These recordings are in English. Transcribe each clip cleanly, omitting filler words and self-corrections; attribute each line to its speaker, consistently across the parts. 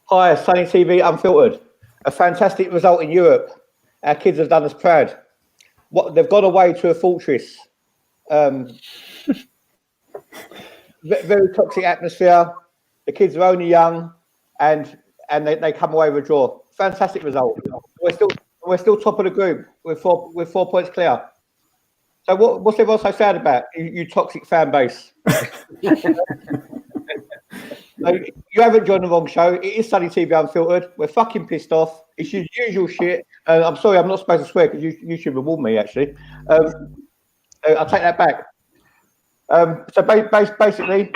Speaker 1: Hi, Sunny TV Unfiltered. A fantastic result in Europe. Our kids have done us proud. They've gone away to a fortress. Very toxic atmosphere. The kids are only young, and they come away with a draw. Fantastic result. We're still top of the group with 4 points clear. So what's everyone so sad about? You toxic fan base. No, you haven't joined the wrong show. It is Sunny TV Unfiltered. We're fucking pissed off. It's your usual shit. I'm sorry, I'm not supposed to swear because YouTube have warned me, actually. I'll take that back. So basically,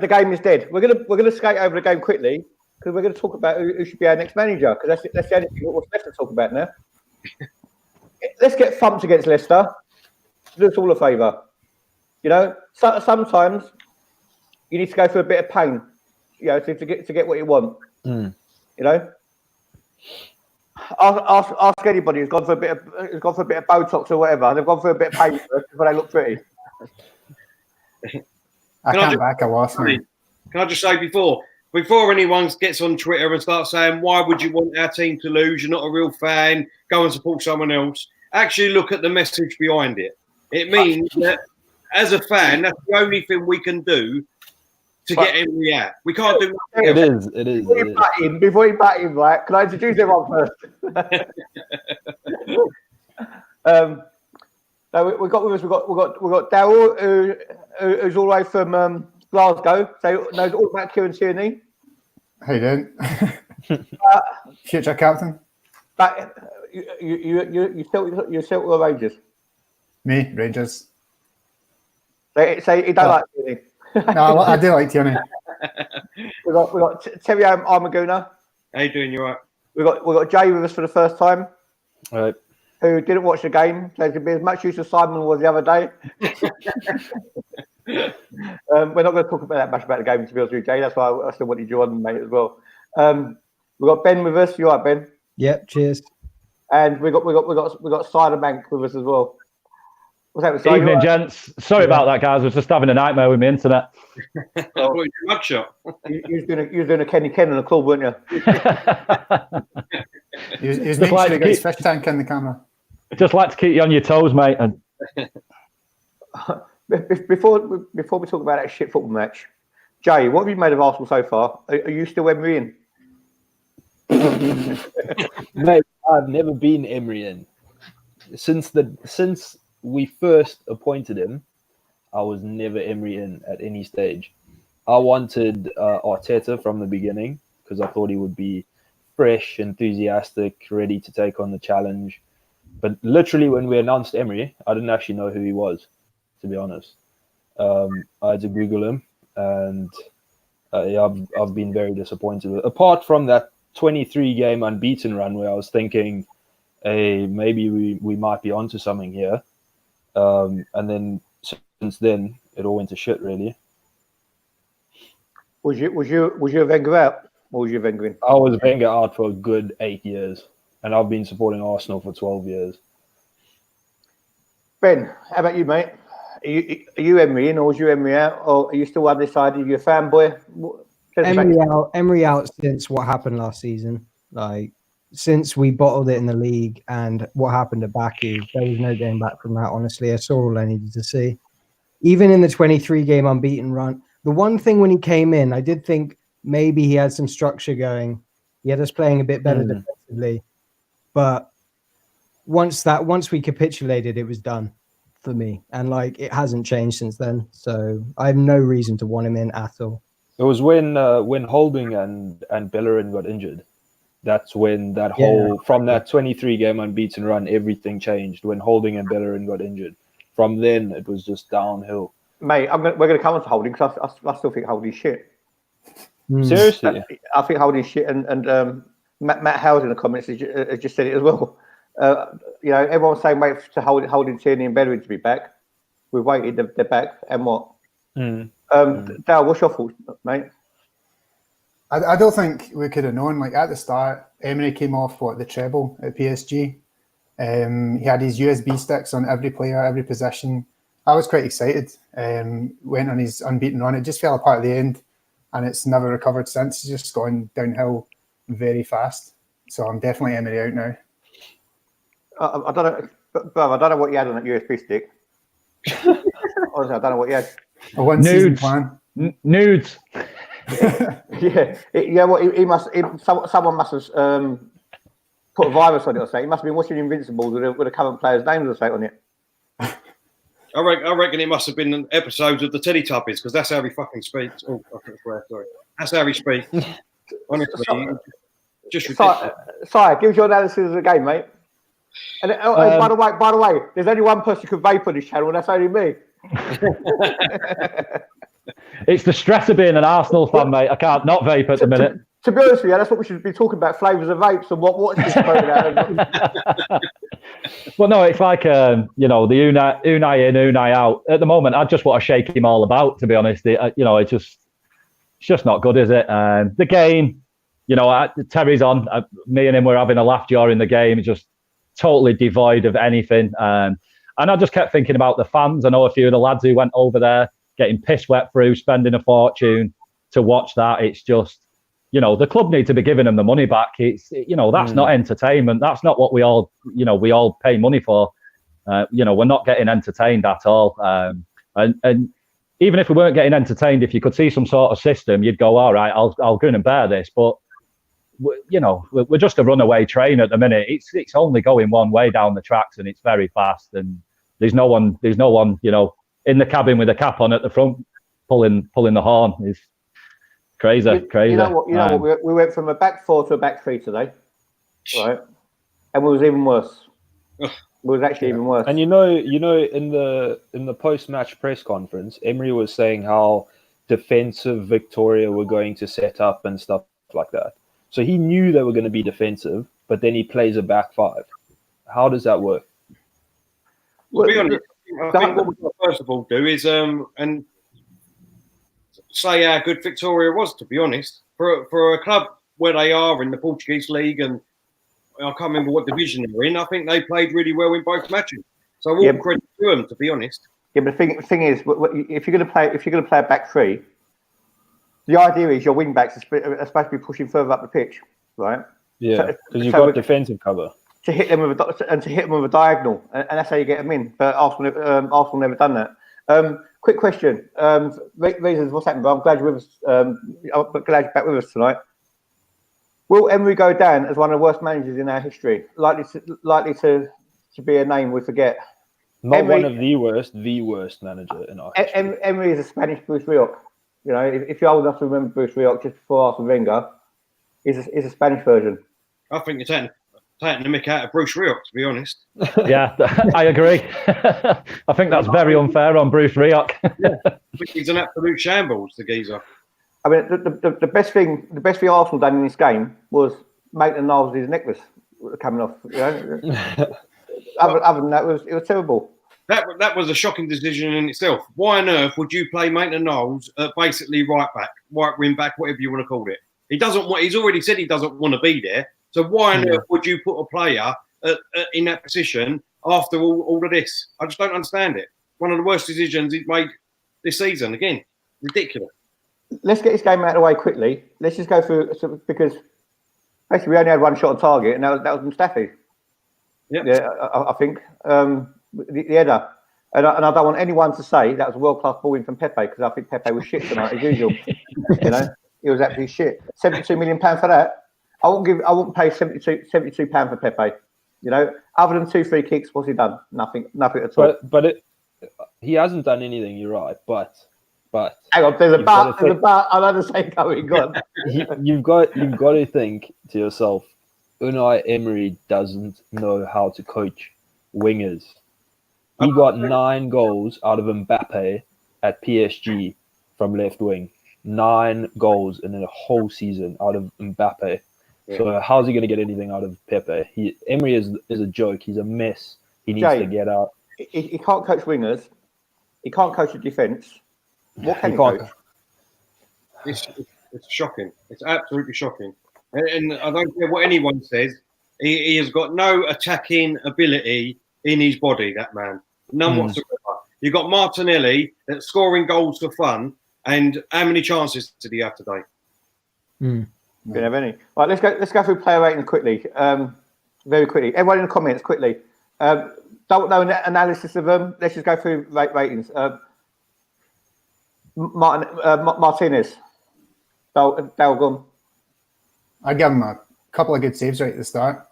Speaker 1: the game is dead. We're gonna skate over the game quickly because we're going to talk about who should be our next manager because that's the only thing what's left to talk about now. Let's get thumped against Leicester. Do us all a favour. You know, sometimes you need to go through a bit of pain, you know, to get what you want. You know, ask anybody who's gone for a bit of Botox or whatever. They've gone through a bit of pain first before they look pretty.
Speaker 2: I can't back a loss, man.
Speaker 3: Can I just say before anyone gets on Twitter and starts saying, why would you want our team to lose? You're not a real fan. Go and support someone else. Actually look at the message behind it. It means that as a fan, that's the only thing we can do to get Emery out. We can't do
Speaker 4: it. It is.
Speaker 1: Before you bat him, right? Can I introduce everyone first? So we've got Daryl, who's all the way from Glasgow, so knows all about Kieran Tierney.
Speaker 2: How you doing? Future captain.
Speaker 1: But you still the Rangers.
Speaker 2: Me, Rangers.
Speaker 1: So you don't like Tierney.
Speaker 2: No, I do like Tierney.
Speaker 1: we got Terry Armaguna.
Speaker 3: How you doing? You all right?
Speaker 1: We got Jay with us for the first time.
Speaker 4: All right. Who
Speaker 1: didn't watch the game? So to be as much use as Simon was the other day. We're not going to talk that much about the game, to be honest with you, Jay. That's why I still wanted you on, mate, as well. We've got Ben with us. You all right, Ben?
Speaker 5: Yep. Cheers.
Speaker 1: And we got Cider Bank with us as well. What's that?
Speaker 4: Evening, gents. Sorry about that, guys. I was just having a nightmare with my internet.
Speaker 3: Well, mugshot.
Speaker 1: You was doing a Kenny Ken on a club, weren't you?
Speaker 2: He was making sure he got his fish tank in the camera.
Speaker 4: Just like to keep you on your toes, mate. And
Speaker 1: before we talk about that shit football match, Jay, what have you made of Arsenal so far? Are you still Emery in?
Speaker 5: Mate, I've never been Emery in. Since we first appointed him, I was never Emery in at any stage. I wanted Arteta from the beginning because I thought he would be fresh, enthusiastic, ready to take on the challenge. But literally when we announced Emery, I didn't actually know who he was, to be honest. I had to Google him, and I've been very disappointed. Apart from that 23-game unbeaten run where I was thinking, hey, maybe we might be onto something here. And then since then, it all went to shit, really.
Speaker 1: Was you a Wenger out? Or was you Wenger in?
Speaker 4: I was Wenger out for a good 8 years, and I've been supporting Arsenal for 12 years.
Speaker 1: Ben, how about you, mate? Are you Emery in, or was you Emery out, or are you still undecided? Are you a fanboy?
Speaker 5: Emery out since what happened last season. Like, since we bottled it in the league and what happened at Baku, there was no getting back from that, honestly. I saw all I needed to see. Even in the 23-game unbeaten run, the one thing when he came in, I did think maybe he had some structure going. He had us playing a bit better defensively. But once we capitulated, it was done for me. And, like, it hasn't changed since then. So I have no reason to want him in at all.
Speaker 4: It was when Holding and Bellerin got injured. That's when from that 23-game unbeaten run, everything changed. When Holding and Bellerin got injured. From then, it was just downhill.
Speaker 1: Mate, we're going to come on to Holding because I still think Holding's shit.
Speaker 4: Seriously?
Speaker 1: I think Holding's shit. And Matt Howard in the comments has just said it as well. You know, everyone's saying wait to Holding, Tierney and Bellerin to be back. We've waited, they're back. And what? Dale, what's your thoughts, mate?
Speaker 2: I don't think we could have known. Like at the start, Emery came off the treble at PSG. He had his USB sticks on every player, every possession. I was quite excited. Went on his unbeaten run. It just fell apart at the end. and it's never recovered since. It's just gone downhill very fast. So I'm definitely Emery out now.
Speaker 1: I don't know, but I don't know what you had on that USB stick. Honestly, I don't know what you had.
Speaker 2: A one-season plan.
Speaker 5: Nudes.
Speaker 1: He must. Someone must have put a virus on it or something. He must have been watching Invincible with the current players' names or something on it.
Speaker 3: I reckon it must have been episodes of the Teletubbies because that's how he fucking speaks. Oh, I can't swear. Sorry, that's how he speaks. Honestly, just ridiculous.
Speaker 1: Sorry, give us your analysis of the game, mate. And by the way, there's only one person who can vape on this channel, and that's only me.
Speaker 5: It's the stress of being an Arsenal fan, mate. I can't not vape at the minute.
Speaker 1: To be honest with you, that's what we should be talking about: flavours of vapes and what should be spoken out.
Speaker 5: Well, no, it's like the Unai in, Unai out. At the moment, I just want to shake him all about. To be honest, it's just not good, is it? The game, Terry's on. Me and him were having a laugh during the game. It's just totally devoid of anything. And I just kept thinking about the fans. I know a few of the lads who went over there getting piss wet through, spending a fortune to watch that. It's just, the club need to be giving them the money back. It's, that's not entertainment. That's not what we all pay money for. We're not getting entertained at all. And even if we weren't getting entertained, if you could see some sort of system, you'd go, all right, I'll grin and bear this. But we're just a runaway train at the minute. It's only going one way down the tracks, and it's very fast. And there's no one, in the cabin with a cap on at the front, pulling the horn. Is crazy.
Speaker 1: You know what? We went from a back four to a back three today, right? And it was even worse. It was actually even worse.
Speaker 5: And in the post-match press conference, Emery was saying how defensive Vitoria were going to set up and stuff like that. So he knew they were going to be defensive, but then he plays a back five. How does that work?
Speaker 3: To be honest, I think what we've got to first of all do is and say how good Vitoria was. To be honest, for a club where they are in the Portuguese league, and I can't remember what division they're in, I think they played really well in both matches. So all credit to them, to be honest.
Speaker 1: Yeah, but the thing is, if you're going to play a back three, the idea is your wing backs are supposed to be pushing further up the pitch, right?
Speaker 5: Yeah, because you've got defensive cover.
Speaker 1: To hit them with a diagonal, and that's how you get them in. But Arsenal never done that. Quick question, reasons what's happened? But I'm glad you're with us. I'm glad you're back with us tonight. Will Emery go down as one of the worst managers in our history? Likely to be a name we forget.
Speaker 5: Not Emery, one of the worst manager in our history.
Speaker 1: Emery is a Spanish Bruce Rioch. If you're old enough to remember Bruce Rioch just before Arsene Wenger, is a Spanish version.
Speaker 3: I think you're taking the mick out of Bruce Rioch, to be honest.
Speaker 5: Yeah, I agree. I think that's very unfair on Bruce Rioch.
Speaker 3: Yeah, I think he's an absolute shambles, the geezer.
Speaker 1: I mean, the best thing Arsenal done in this game was Maitland-Niles' necklace coming off. Other than that, it was terrible.
Speaker 3: That was a shocking decision in itself. Why on earth would you play Maitland-Niles basically right back, right wing back, whatever you want to call it? He's already said he doesn't want to be there. So why on earth would you put a player in that position after all of this? I just don't understand it. One of the worst decisions he's made this season. Again, ridiculous.
Speaker 1: Let's get this game out of the way quickly. Let's just go through, because basically we only had one shot on target, and that was Mustafi.
Speaker 3: Yep.
Speaker 1: Yeah, I think the header. And I don't want anyone to say that was a world-class ball in from Pepe, because I think Pepe was shit tonight as usual. He was absolutely shit. £72 million for that. I won't pay £72 for Pepe. Other than 2 free kicks, what's he done? Nothing at all.
Speaker 5: But he hasn't done anything. You're right, but
Speaker 1: hang on, there's a bar. I'll understand going on.
Speaker 5: You've got to think to yourself, Unai Emery doesn't know how to coach wingers. He got 9 goals out of Mbappe at PSG from left wing. 9 goals in a whole season out of Mbappe. Yeah. So how's he going to get anything out of Pepe? Emery is a joke. He's a mess. He needs to get out.
Speaker 1: He can't coach wingers. He can't coach the defence. What can he coach?
Speaker 3: It's shocking. It's absolutely shocking. And I don't care what anyone says. He has got no attacking ability in his body, that man. None whatsoever. You've got Martinelli that's scoring goals for fun, And how many chances did he have today?
Speaker 1: Didn't have any. Right, let's go through player ratings quickly. Very quickly. Everyone in the comments quickly. Don't know an analysis of them. Let's just go through ratings. Martinez. Dalgum.
Speaker 2: I'd give him a couple of good saves right at the start.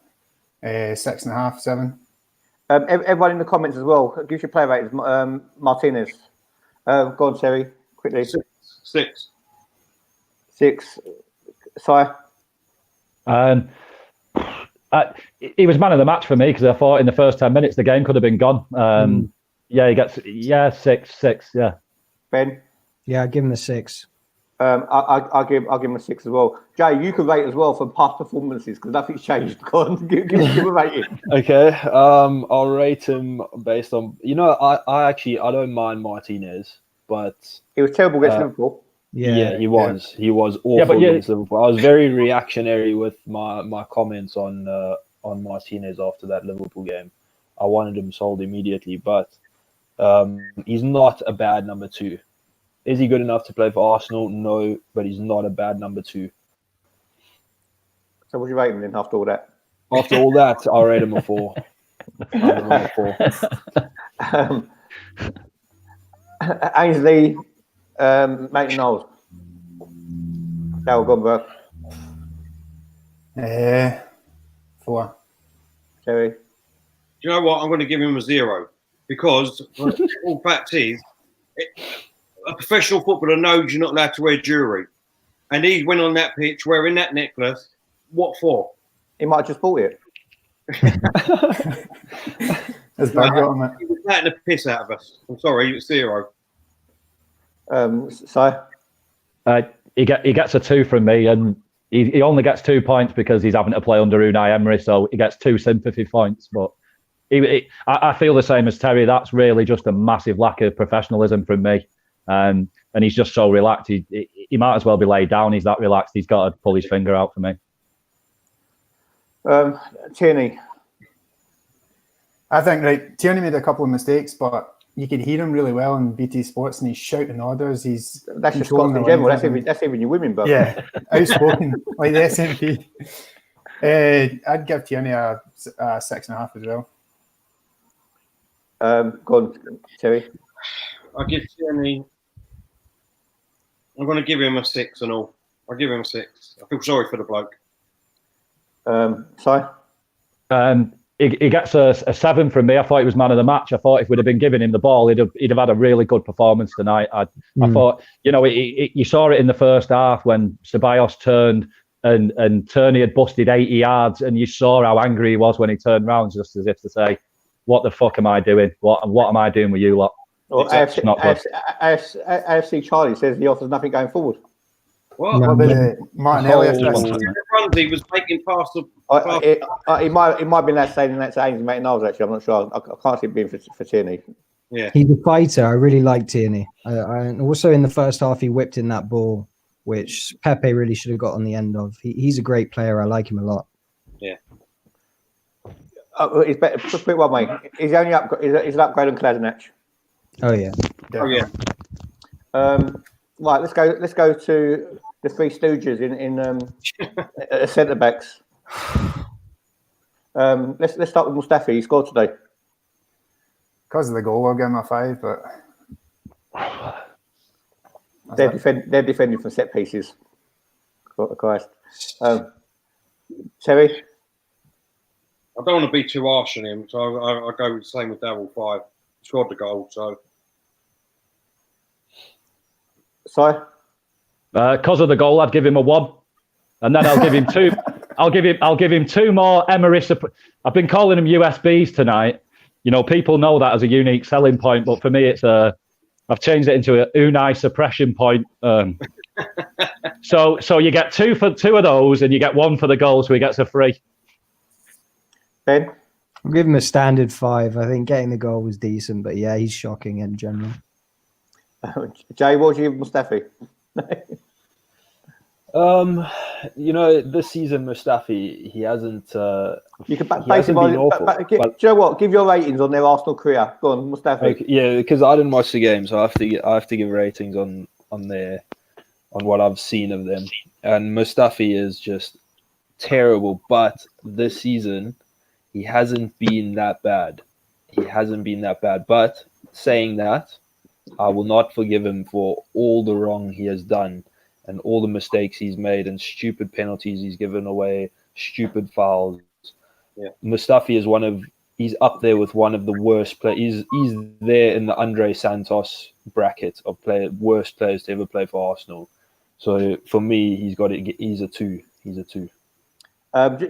Speaker 2: 6.5, 7.
Speaker 1: Everyone in the comments as well. Give your player ratings. Martinez. Go on, Terry. Quickly.
Speaker 3: 6.
Speaker 1: 6. Si.
Speaker 6: He was man of the match for me because I thought in the first 10 minutes the game could have been gone. Yeah, he gets 6. Yeah.
Speaker 1: Ben.
Speaker 7: Yeah, I'd give him a 6.
Speaker 1: I'll give him a 6 as well. Jay, you can rate as well from past performances because nothing's changed. Go on, give a rating.
Speaker 5: Okay, I'll rate him based on I don't mind Martinez, but
Speaker 1: He was terrible against Liverpool.
Speaker 5: yeah, he was awful against Liverpool. I was very reactionary with my comments on Martinez after that Liverpool game. I wanted him sold immediately, but he's not a bad number 2. Is he good enough to play for Arsenal? No, but he's not a bad number 2.
Speaker 1: So what's your rating then after all that?
Speaker 5: After all that, I'll rate him a 4.
Speaker 1: Ainsley, Maitland Knowles. Dale Gomberg.
Speaker 2: 4.
Speaker 1: Terry.
Speaker 3: Do you know what? I'm going to give him a 0 because all fact is, a professional footballer knows you're not allowed to wear jewellery, and he went on that pitch wearing that necklace. What for?
Speaker 1: He might have just bought it.
Speaker 2: There's bad got on it.
Speaker 3: He was letting the piss out of us. I'm sorry, it's 0.
Speaker 1: Si.
Speaker 6: He gets a 2 from me, and he only gets 2 points because he's having to play under Unai Emery, so he gets 2 sympathy points. But I feel the same as Terry. That's really just a massive lack of professionalism from me. And he's just so relaxed. He might as well be laid down. He's that relaxed. He's got to pull his finger out for me.
Speaker 1: Tierney.
Speaker 2: I think, Tierney made a couple of mistakes, but you could hear him really well in BT Sports, and he's shouting orders.
Speaker 1: That's just Scots in general. That's even your women, bro.
Speaker 2: Yeah, outspoken, like the SNP. I'd give Tierney a 6.5 as well.
Speaker 1: Go on, Terry.
Speaker 3: I give Tierney. I'm going to give him a 6 and all. I'll give him a 6. I feel sorry for the bloke.
Speaker 1: Si.
Speaker 6: He gets a 7 from me. I thought he was man of the match. I thought if we'd have been giving him the ball, he'd have had a really good performance tonight. I thought, you saw it in the first half when Ceballos turned and Tierney had busted 80 yards, and you saw how angry he was when he turned around, just as if to say, "What the fuck am I doing? What am I doing with you lot?"
Speaker 1: Well, AFC Charlie says he offers nothing going forward.
Speaker 3: What?
Speaker 2: What about Martinelli assist?
Speaker 3: He was making past the.
Speaker 1: He might have been saying that to Ainsley Maitland Knowles, actually. I'm not sure. I can't see it being for Tierney.
Speaker 3: Yeah.
Speaker 7: He's a fighter. I really like Tierney. And also in the first half, he whipped in that ball, which Pepe really should have got on the end of. He's a great player. I like him a lot.
Speaker 3: Yeah.
Speaker 1: He's better. Put it one way. He's only he's an upgrade on Kolasinac.
Speaker 7: Oh yeah.
Speaker 3: Oh yeah.
Speaker 1: Right. Let's go to the Three Stooges in centre backs. Let's start with Mustafi. He scored today.
Speaker 2: Because of the goal, I'll give him a 5, but
Speaker 1: they're defending from set pieces. God Christ. Terry.
Speaker 3: I don't want to be too harsh on him, so I'll go with the same with Darryl. 5. He scored the goal, so.
Speaker 1: Sorry.
Speaker 6: Because of the goal, I'd give him a 1, and then I'll give him 2. I'll give him 2 more Emery. I've been calling them USBs tonight. People know that as a unique selling point, but for me, I've changed it into an Unai suppression point. So you get 2 for 2 of those, and you get 1 for the goal, so he gets a free.
Speaker 1: Ben?
Speaker 7: I'll give him a standard 5. I think getting the goal was decent, but yeah, he's shocking in general.
Speaker 1: Jay, what would you give Mustafi?
Speaker 5: This season, Mustafi, he hasn't.
Speaker 1: You can base him on. Do you know what? Give your ratings on their Arsenal career. Go on, Mustafi.
Speaker 5: Okay, yeah, because I didn't watch the game, so I have to give ratings on what I've seen of them. And Mustafi is just terrible. But this season, he hasn't been that bad. But saying that, I will not forgive him for all the wrong he has done and all the mistakes he's made and stupid penalties he's given away, stupid fouls.
Speaker 3: Yeah.
Speaker 5: Mustafi is he's up there with one of the worst players. He's there in the Andre Santos bracket of worst players to ever play for Arsenal. So for me, he's a 2. He's a 2.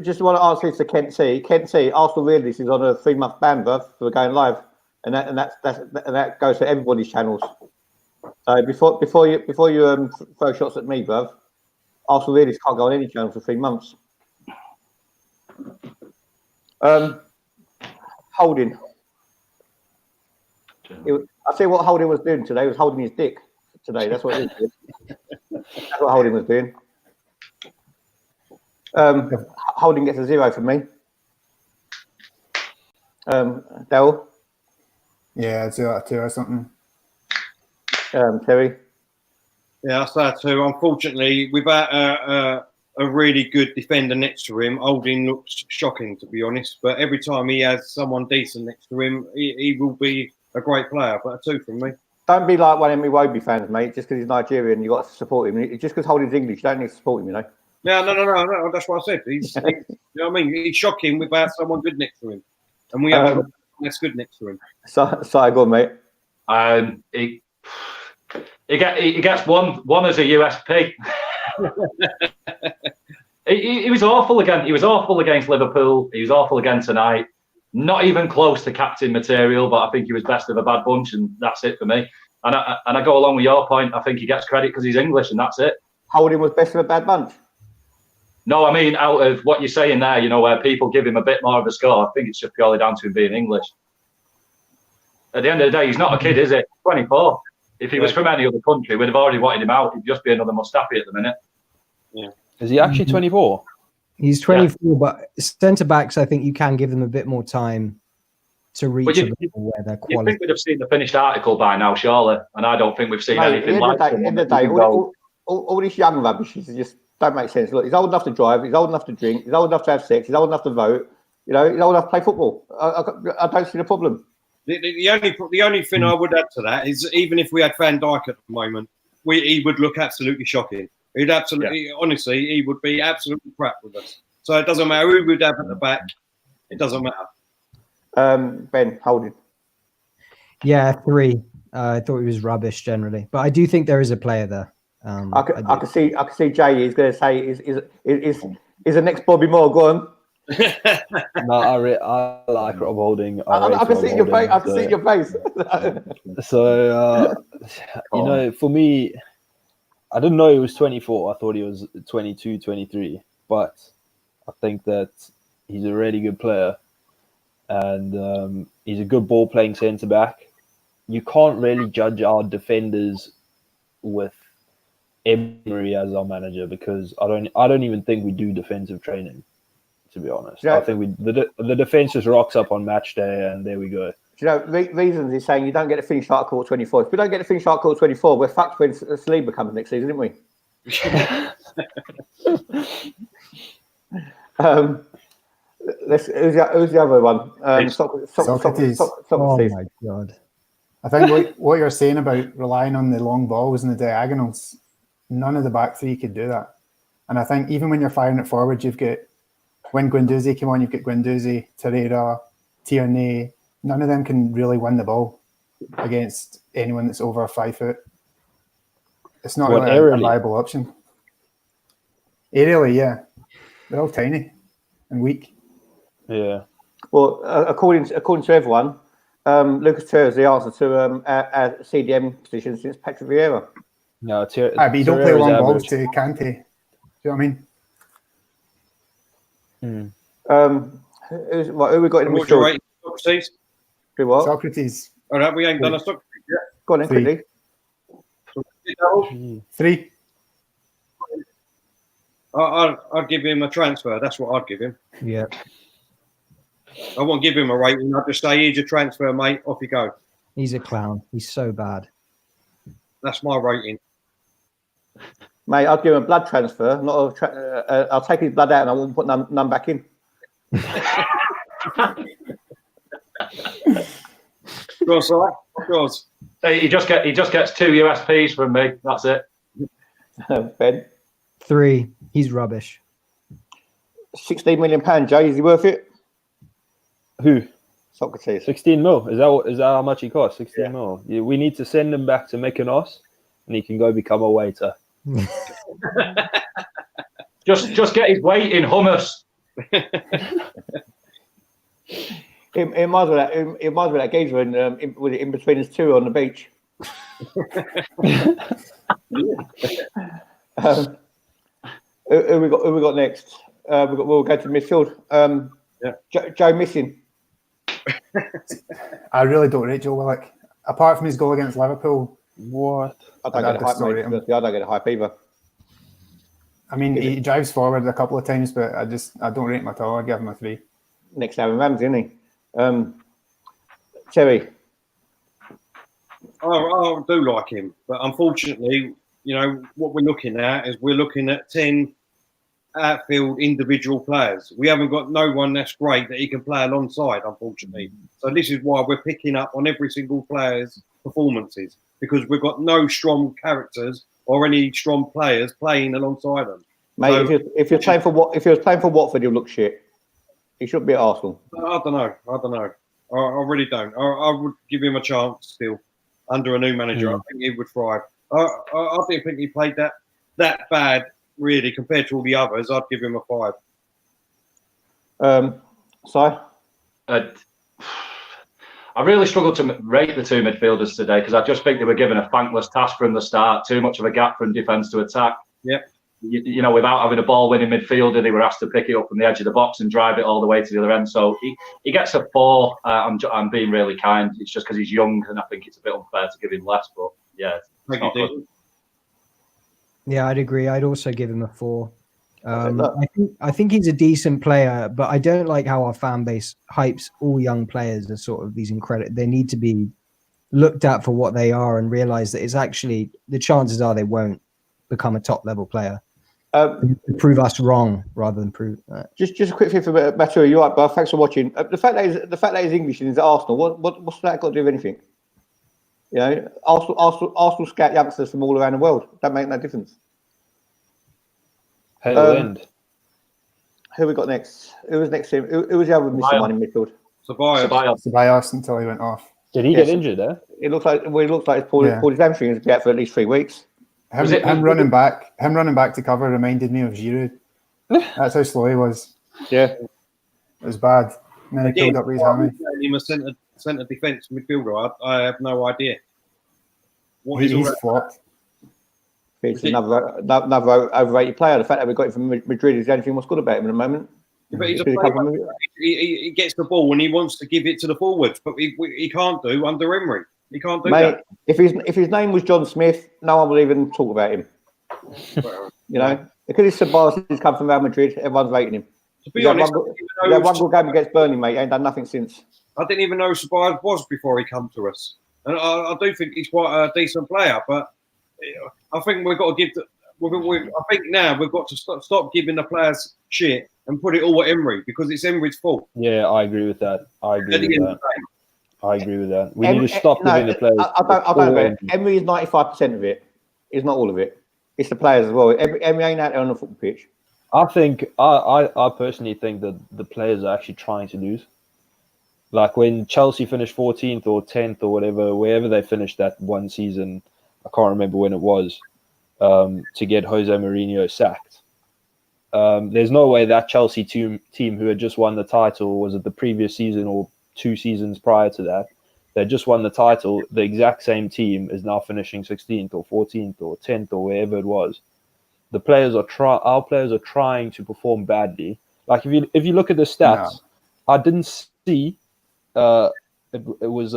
Speaker 1: Just want to answer this to Kent C. Kent C. Arsenal Realist is on a 3-month ban, bruv, for going live, and that goes to everybody's channels. So before you throw shots at me, bruv, Arsenal Realist can't go on any channel for 3 months. Holding. I see what Holding was doing today. He was holding his dick today. That's what it is. That's what Holding was doing. Holding gets a 0 from me. Daryl?
Speaker 2: Yeah, 2 out of 2 or something.
Speaker 1: Terry?
Speaker 3: Yeah, I say 2. Unfortunately, without a really good defender next to him, Holding looks shocking, to be honest. But every time he has someone decent next to him, he will be a great player. But a 2 from me.
Speaker 1: Don't be like one of me Wobie fans, mate. Just because he's Nigerian, you got to support him. Just because Holding's English, you don't need to support him, you know.
Speaker 3: No. That's what I said. You know what I mean? He's shocking without someone good next to him, and we have someone that's good next to him.
Speaker 1: So go on, mate.
Speaker 6: He gets one as a USP. he was awful again. He was awful against Liverpool. He was awful again tonight. Not even close to captain material, but I think he was best of a bad bunch, and that's it for me. And I go along with your point. I think he gets credit because he's English, and that's it.
Speaker 1: Holding was best of a bad bunch.
Speaker 6: No, I mean, out of what you're saying there, you know, where people give him a bit more of a score, I think it's just purely down to him being English. At the end of the day, he's not a kid, is it? 24. If he was from any other country, we'd have already wanted him out. He'd just be another Mustafi at the minute.
Speaker 3: Yeah.
Speaker 5: Is he actually 24?
Speaker 7: He's 24, but centre backs, I think you can give them a bit more time to reach a level where they're
Speaker 6: You
Speaker 7: quality.
Speaker 6: think we'd have seen the finished article by now, surely? And I don't think we've seen anything like it.
Speaker 1: In the day, all this young rubbish is just don't make sense. Look, he's old enough to drive. He's old enough to drink. He's old enough to have sex. He's old enough to vote. You know, he's old enough to play football. I don't see the problem.
Speaker 3: The only thing I would add to that is even if we had Van Dijk at the moment, he would look absolutely shocking. He'd absolutely, honestly, he would be absolutely crap with us. So it doesn't matter who we'd have at the back. It doesn't matter.
Speaker 1: Ben, Holding.
Speaker 7: Yeah, 3. I thought he was rubbish generally, but I do think there is a player there.
Speaker 1: I can see Jay is going to say is the next Bobby Moore. Go on.
Speaker 5: No, I like Rob Holding.
Speaker 1: I can see your face. I can see your face.
Speaker 5: So you know, for me, I didn't know he was 24. I thought he was 22, 23. But I think that he's a really good player, and he's a good ball-playing centre back. You can't really judge our defenders with Emery as our manager because I don't even think we do defensive training, to be honest.
Speaker 1: Yeah.
Speaker 5: I think the defense just rocks up on match day and there we go.
Speaker 1: Do you know, reasons he's saying you don't get to finish Article 24. If we don't get to finish Article 24, we're fucked when Saliba comes next season, isn't we? Who's the other one?
Speaker 2: Socrates.
Speaker 7: Oh my God.
Speaker 2: I think what you're saying about relying on the long balls and the diagonals, none of the back three could do that. And I think even when you're firing it forward, you've got, when Guendouzi came on, you've got Guendouzi, Torreira, Tierney. None of them can really win the ball against anyone that's over 5 foot. It's not really a viable option. Aerially, yeah. They're all tiny and weak.
Speaker 5: Yeah.
Speaker 1: Well, according to everyone, Lucas Torreira is the answer to our CDM position since Patrick Vieira.
Speaker 5: No,
Speaker 2: but you don't play long balls to Kante. Do you know what I mean?
Speaker 1: Who we got in the
Speaker 3: What's your
Speaker 1: midfield?
Speaker 3: rating, Socrates?
Speaker 1: Who what?
Speaker 2: Socrates.
Speaker 3: All right, we ain't done a Socrates yet.
Speaker 1: Go on then, quickly.
Speaker 2: 3.
Speaker 3: I'd give him a transfer. That's what I'd give him.
Speaker 7: Yeah.
Speaker 3: I won't give him a rating. I'd just say, here's your transfer, mate. Off you go.
Speaker 7: He's a clown. He's so bad.
Speaker 3: That's my rating.
Speaker 1: Mate, I'll give him a blood transfer. Not a I'll take his blood out and I won't put none back in.
Speaker 3: Go on, Si. What's yours?
Speaker 6: He just gets 2 USPs from me. That's it.
Speaker 1: Ben,
Speaker 7: 3. He's rubbish.
Speaker 1: £16 million, Joe. Is he worth it?
Speaker 5: Who?
Speaker 1: Socrates.
Speaker 5: 16 mil. Is that how much he costs? 16 mil. Yeah, we need to send him back to Mykonos, and he can go become a waiter.
Speaker 6: Just get his weight in hummus.
Speaker 1: It might as well that geezer in between us two on the beach. Who we got next? We'll go to midfield. Joe missing.
Speaker 2: I really don't rate Joe Willock. Apart from his goal against Liverpool,
Speaker 5: What?
Speaker 1: I don't get a hype, mate. I don't get a hype either.
Speaker 2: I mean, he drives forward a couple of times, but I don't rate him at all. I'd give him a 3.
Speaker 1: Next Aaron Ramsey, isn't he? Terry.
Speaker 3: I do like him, but unfortunately, what we're looking at is 10 outfield individual players. We haven't got no one that's great that he can play alongside, unfortunately. So this is why we're picking up on every single player's performances, because we've got no strong characters or any strong players playing alongside them.
Speaker 1: Mate, so, if you're playing for Watford, you'll look shit. He should be at Arsenal.
Speaker 3: I don't know. I really don't. I would give him a chance still under a new manager. I think he would thrive. I didn't think he played that bad, really, compared to all the others. I'd give him a 5.
Speaker 1: Si?
Speaker 6: I really struggled to rate the 2 midfielders today because I just think they were given a thankless task from the start. Too much of a gap from defence to attack.
Speaker 3: Yep.
Speaker 6: Without having a ball-winning midfielder, they were asked to pick it up from the edge of the box and drive it all the way to the other end. So he gets a 4. I'm being really kind. It's just because he's young, and I think it's a bit unfair to give him less. But yeah,
Speaker 7: yeah, I'd agree. I'd also give him a 4. I think he's a decent player, but I don't like how our fan base hypes all young players as sort of these incredible. They need to be looked at for what they are and realize that it's actually the chances are they won't become a top level player. Prove us wrong rather than prove that.
Speaker 1: Just a quick thing for Vitoria. You're right, Buff. Thanks for watching. The fact that he's English and he's at Arsenal. What's that got to do with anything? Arsenal scout youngsters from all around the world. That make no difference. Who we got next? Who was next? Who was the other missing one in midfield?
Speaker 2: Ceballos until he went off.
Speaker 5: Did he get injured?
Speaker 1: It looks like it's pulled his hamstring. He's out for at least 3 weeks.
Speaker 2: Him running back to cover reminded me of Giroud. That's how slow he was.
Speaker 1: Yeah,
Speaker 2: it was bad. And then he pulled up his hammy.
Speaker 3: He was centre defence midfielder. I have no idea.
Speaker 2: He's flopped.
Speaker 1: He's another overrated player. The fact that we got him from Madrid is the only thing what's good about him at the moment.
Speaker 3: But he's he gets the ball and he wants to give it to the forwards, but he can't do under Emery. He can't do that.
Speaker 1: If his name was John Smith, no one would even talk about him. Because he's Ceballos, he's come from Real Madrid, everyone's rating him. To be honest, he had one good game against Burnley, mate. He ain't done nothing since.
Speaker 3: I didn't even know who Ceballos was before he come to us, and I do think he's quite a decent player. But I think we've got to give. I think now we've got to stop giving the players shit and put it all at Emery because it's Emery's fault.
Speaker 5: Yeah, I agree with that. We need to stop giving the players.
Speaker 1: I don't know. Emery is 95% of it. It's not all of it. It's the players as well. Emery ain't out there on the football pitch.
Speaker 5: I personally think that the players are actually trying to lose. Like when Chelsea finished 14th or 10th or whatever, wherever they finished that one season, I can't remember when it was, to get Jose Mourinho sacked. There's no way that Chelsea team who had just won the title, was it the previous season or 2 seasons prior to that, they just won the title, the exact same team is now finishing 16th or 14th or 10th or wherever it was. Our players are trying to perform badly. Like if you look at the stats, I didn't see there was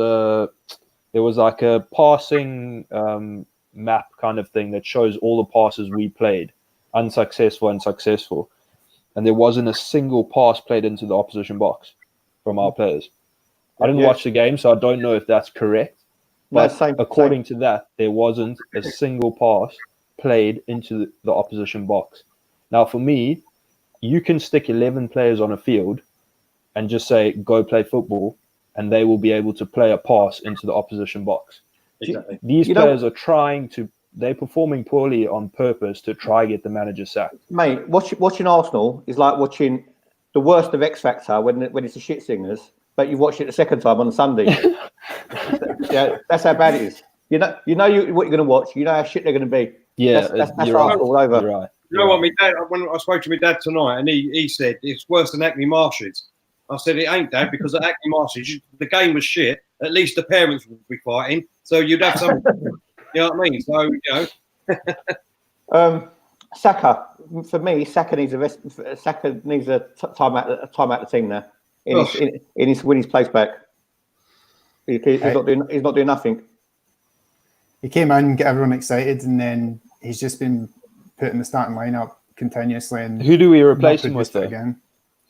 Speaker 5: like a passing map kind of thing that shows all the passes we played, unsuccessful, and there wasn't a single pass played into the opposition box from our players. I didn't watch the game, so I don't know if that's correct. But according to that, there wasn't a single pass
Speaker 4: played into the opposition box. Now, for me, you can stick 11 players on a field and just say, go play football, and they will be able to play a pass into the opposition box.
Speaker 3: Exactly.
Speaker 4: These players are they're performing poorly on purpose to try get the manager sacked.
Speaker 1: Mate, watching Arsenal is like watching the worst of X Factor when it's the shit singers, but you watch it the second time on Sunday. Yeah, that's how bad it is. You know what you're going to watch. You know how shit they're going to be.
Speaker 4: Yeah,
Speaker 1: that's
Speaker 4: you're
Speaker 1: Arsenal
Speaker 4: right.
Speaker 1: all over.
Speaker 4: You're right.
Speaker 3: You know what, my dad, when I spoke to my dad tonight, and he said it's worse than Acme Marshes. I said it ain't, Dad, because at Acme Marshes the game was shit. At least the parents would be fighting, so you'd have some. You know what I mean? So
Speaker 1: Saka, for me, Saka needs a time out the team now. He needs to win his place back. He's not doing nothing.
Speaker 2: He came in, get everyone excited, and then he's just been put in the starting lineup continuously. And
Speaker 4: who do we replace him with, though?
Speaker 2: Again.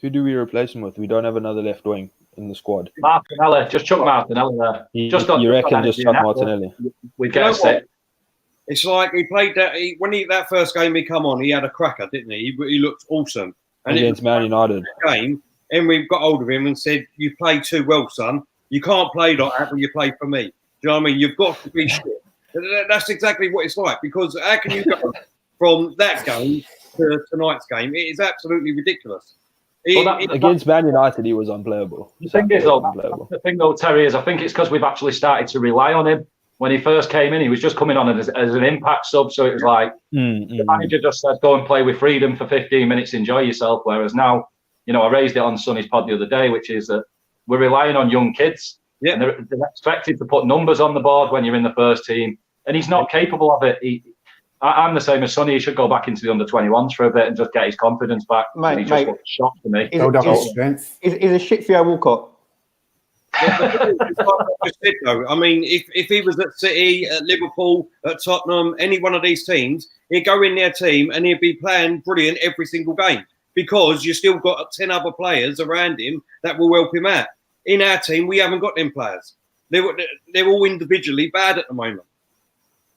Speaker 4: Who do we replace him with? We don't have another left wing in the squad.
Speaker 6: Martinelli, just chuck Martinelli there.
Speaker 4: You reckon just chuck Martinelli?
Speaker 6: We get a set.
Speaker 3: it's like he played that that first game he come on, he had a cracker, didn't he? He looked awesome. And
Speaker 4: against Man United.
Speaker 3: Game, Emery got hold of him and said, "You play too well, son. You can't play like that when you play for me." Do you know what I mean? You've got to be shit. That's exactly what it's like, because how can you go from that game to tonight's game? It is absolutely ridiculous.
Speaker 4: Against Man United, he was unplayable.
Speaker 6: The thing though, Terry, is I think it's because we've actually started to rely on him. When he first came in, he was just coming on as an impact sub, so it was like the manager just said, "Go and play with freedom for 15 minutes, enjoy yourself." Whereas now, I raised it on Sonny's pod the other day, which is that we're relying on young kids. Yeah. And they're expected to put numbers on the board when you're in the first team, and he's not capable of it. I'm the same as Sonny. He should go back into the under-21s for a bit and just get his confidence back. He just looked shocked to me.
Speaker 1: Is a shit Theo Walcott?
Speaker 3: I mean, if he was at City, at Liverpool, at Tottenham, any one of these teams, he'd go in their team and he'd be playing brilliant every single game, because you still got 10 other players around him that will help him out. In our team, we haven't got them players. They're all individually bad at the moment.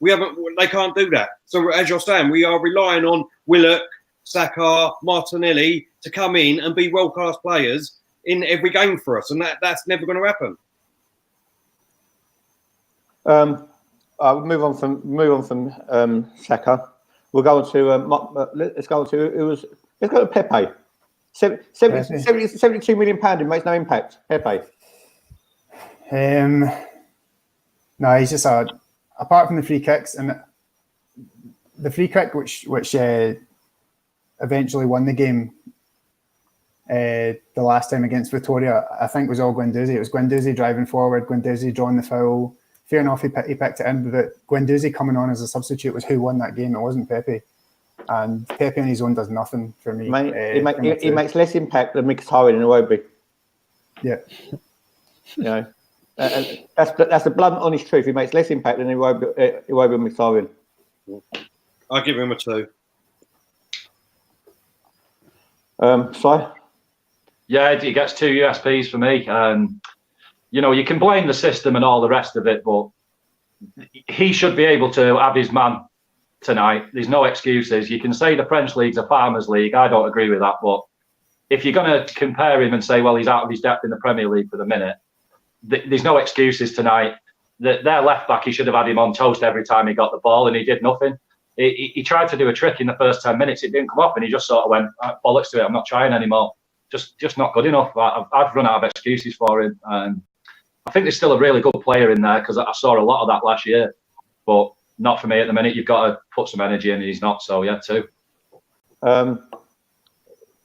Speaker 3: They can't do that. So as you're saying, we are relying on Willock, Saka, Martinelli to come in and be world-class players in every game for us, and that's never going to happen.
Speaker 1: Move on from Saka. We'll go on to let's go to Pepe. 72 million pound. It makes no impact. Pepe.
Speaker 2: No, he's just apart from the free kicks, and the free kick which eventually won the game the last time against Vitoria, I think was all Guendouzi. It was Guendouzi driving forward, Guendouzi drawing the foul. Fair enough, he picked it in, but Guendouzi coming on as a substitute was who won that game. It wasn't Pepe. And Pepe on his own does nothing for me.
Speaker 1: He makes less impact than Mkhitaryan in Iwobi.
Speaker 2: Yeah.
Speaker 1: And that's the blunt, honest truth. He makes less impact than Iwobi and Mkhitaryan.
Speaker 3: I'll give him a 2.
Speaker 1: Si?
Speaker 6: Yeah, he gets 2 USPs for me. You can blame the system and all the rest of it, but he should be able to have his man tonight. There's no excuses. You can say the French league's a farmers league. I don't agree with that, but if you're going to compare him and say, well, he's out of his depth in the Premier League for the minute, there's no excuses tonight. Their left back, he should have had him on toast every time he got the ball, and he did nothing. He tried to do a trick in the first 10 minutes. It didn't come off, and he just sort of went, bollocks to it. I'm not trying anymore. Just not good enough. I've run out of excuses for him. I think there's still a really good player in there, because I saw a lot of that last year, but not for me at the minute. You've got to put some energy in, and he's not. So yeah, 2.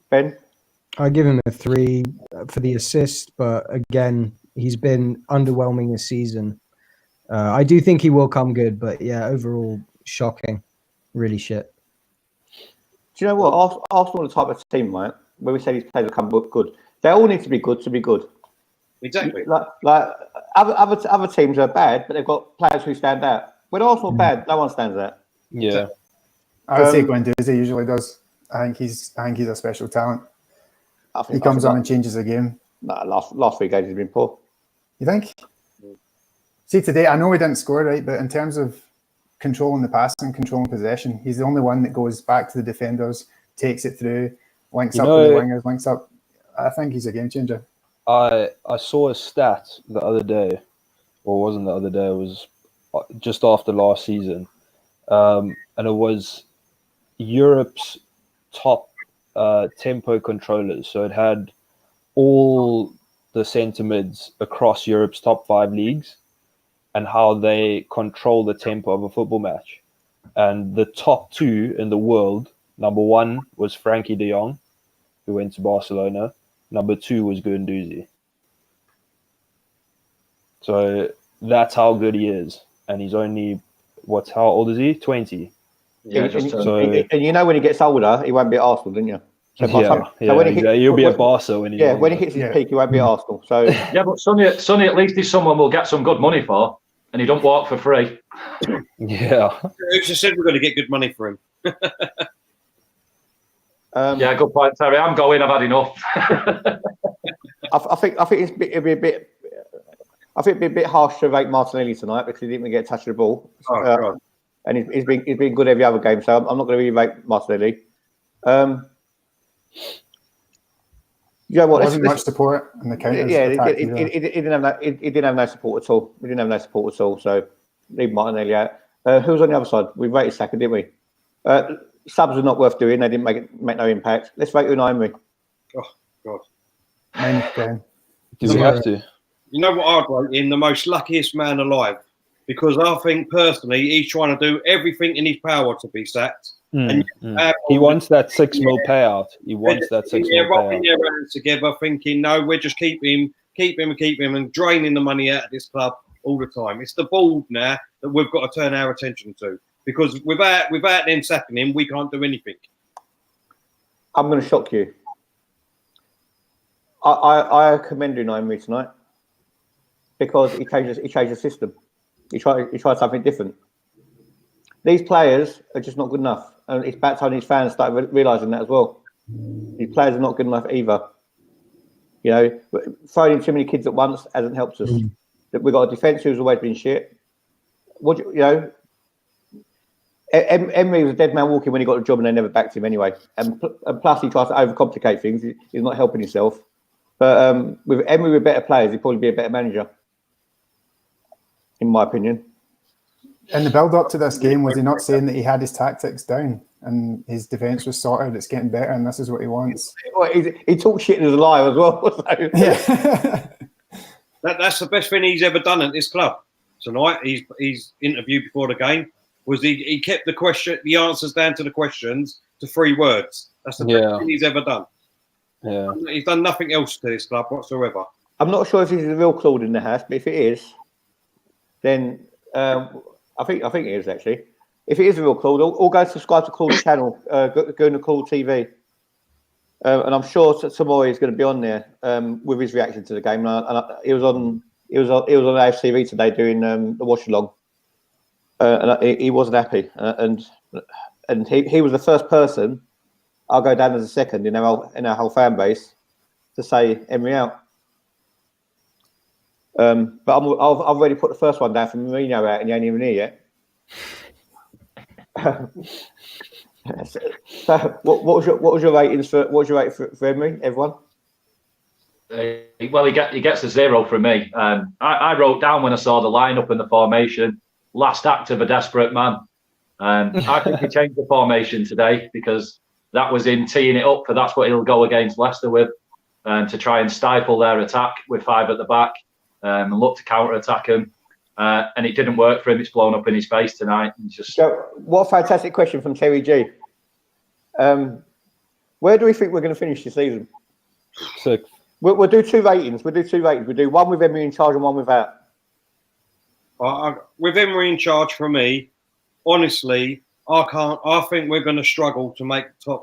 Speaker 1: Ben?
Speaker 7: I give him a 3 for the assist, but again, he's been underwhelming this season. I do think he will come good, but yeah, overall, shocking. Really shit.
Speaker 1: Do you know what? Arsenal are the type of team, right, where we say these players will come good. They all need to be good to be good.
Speaker 3: Exactly.
Speaker 1: Like other teams are bad, but they've got players who stand out. When Arsenal are bad, no one stands out.
Speaker 4: Yeah.
Speaker 2: I would say Guendouzi usually does. I think he's a special talent. He comes on and changes the game.
Speaker 1: No, last 3 games he's been poor.
Speaker 2: You think? See, today, I know we didn't score, right? But in terms of controlling the passing, controlling possession. He's the only one that goes back to the defenders, takes it through, links up with the wingers, links up. I think he's a game changer.
Speaker 5: I saw a stat the other day, or it wasn't the other day, it was just after last season, and it was Europe's top tempo controllers. So it had all the centre mids across Europe's top 5 leagues and how they control the tempo of a football match. And the top 2 in the world, number 1 was Frankie de Jong, who went to Barcelona. Number 2 was Guendouzi. So that's how good he is. And he's only, how old is he? 20.
Speaker 6: Yeah,
Speaker 1: and you know when he gets older, he won't be at Arsenal, didn't you? So
Speaker 5: he'll be at Barca when
Speaker 1: he hits his peak, he won't be at Arsenal. So
Speaker 6: yeah, but Sonny at least is someone we'll get some good money for, and he don't walk for free.
Speaker 5: Yeah.
Speaker 3: Who just said we're going to get good money for him?
Speaker 6: Yeah, good point, Terry. I'm going. I've had enough.
Speaker 1: I think it'd be a bit. I think it'd be a bit harsh to rate Martinelli tonight because he didn't even get a touch of the ball. And he's been good every other game, so I'm not going to really rate Martinelli. You know what?
Speaker 2: There wasn't much support in the counters.
Speaker 1: Yeah, he didn't have no support at all. We didn't have no support at all. So leave Martinelli out. Who was on the other side? We rated Saka, didn't we? Subs are not worth doing. They didn't make no impact. Let's rate Unai Emery.
Speaker 3: Oh God.
Speaker 2: -10.
Speaker 5: Do we have to?
Speaker 3: You know what I'd rate him? The most luckiest man alive. Because I think personally he's trying to do everything in his power to be sacked.
Speaker 5: He wants that 6 mil payout. He wants that 6 mil payout.
Speaker 3: Rubbing their hands together, thinking, no, we're just keep him, and draining the money out of this club all the time. It's the board now that we've got to turn our attention to. Because without them sacking him, we can't do anything.
Speaker 1: I'm going to shock you. I commend Unai Emery tonight because he changed the system. He tried something different. These players are just not good enough, and it's about time these fans started realising that as well. These players are not good enough either. You know, throwing in too many kids at once hasn't helped us. We've got a defence who's always been shit. Emery was a dead man walking when he got the job, and they never backed him anyway. And plus, he tries to overcomplicate things. He's not helping himself. But with Emery with better players, he'd probably be a better manager, in my opinion.
Speaker 2: In the build-up to this game, was he not saying that he had his tactics down and his defence was sorted, it's getting better, and this is what he wants?
Speaker 1: Well, he talks shit in his lie as well. So.
Speaker 2: Yeah.
Speaker 3: That's the best thing he's ever done at this club. Tonight, he's interviewed before the game, was he kept the answers down to the questions to 3 words. That's the best thing he's ever done.
Speaker 5: Yeah.
Speaker 3: He's done nothing else to this club whatsoever.
Speaker 1: I'm not sure if he's the real Claude in the house, but if it is, then I think it is actually. If it is a real Claude, all go subscribe to Claude's channel, go to Claude TV, and I'm sure Samori is going to be on there with his reaction to the game. And he was on AFTV today doing the watch along, and he wasn't happy, and he was the first person. I'll go down as a second in our whole fan base to say Emery out. But I've already put the first one down for Mourinho out, and he ain't even here yet. So, what was your ratings for? What was your rating for Emery? Everyone?
Speaker 6: Well, he gets a 0 from me. I wrote down when I saw the lineup and the formation, last act of a desperate man. I think he changed the formation today because that was him teeing it up for that's what he'll go against Leicester with, to try and stifle their attack with 5 at the back. And look to counter-attack him, and it didn't work for him. It's blown up in his face tonight.
Speaker 1: So, what a fantastic question from Terry G. Where do we think we're going to finish the season?
Speaker 5: 6th.
Speaker 1: We'll do 2 ratings. We'll do one with Emery in charge and one without.
Speaker 3: With Emery in charge, for me, honestly, I think we're going to struggle to make the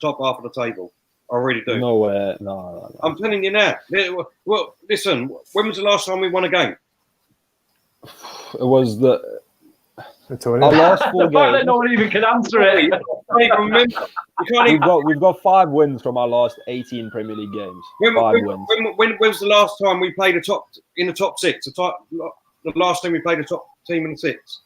Speaker 3: top half of the table. I really do.
Speaker 5: No.
Speaker 3: I'm telling you now. Well, listen, when was the last time we won a game?
Speaker 5: It was
Speaker 2: Vitoria.
Speaker 5: our last 4 games.
Speaker 6: No one even can answer it.
Speaker 3: You can't even remember.
Speaker 5: We've got 5 wins from our last 18 Premier League games. 5 wins.
Speaker 3: When was the last time we played in the top 6? The last time we played a top team in the 6?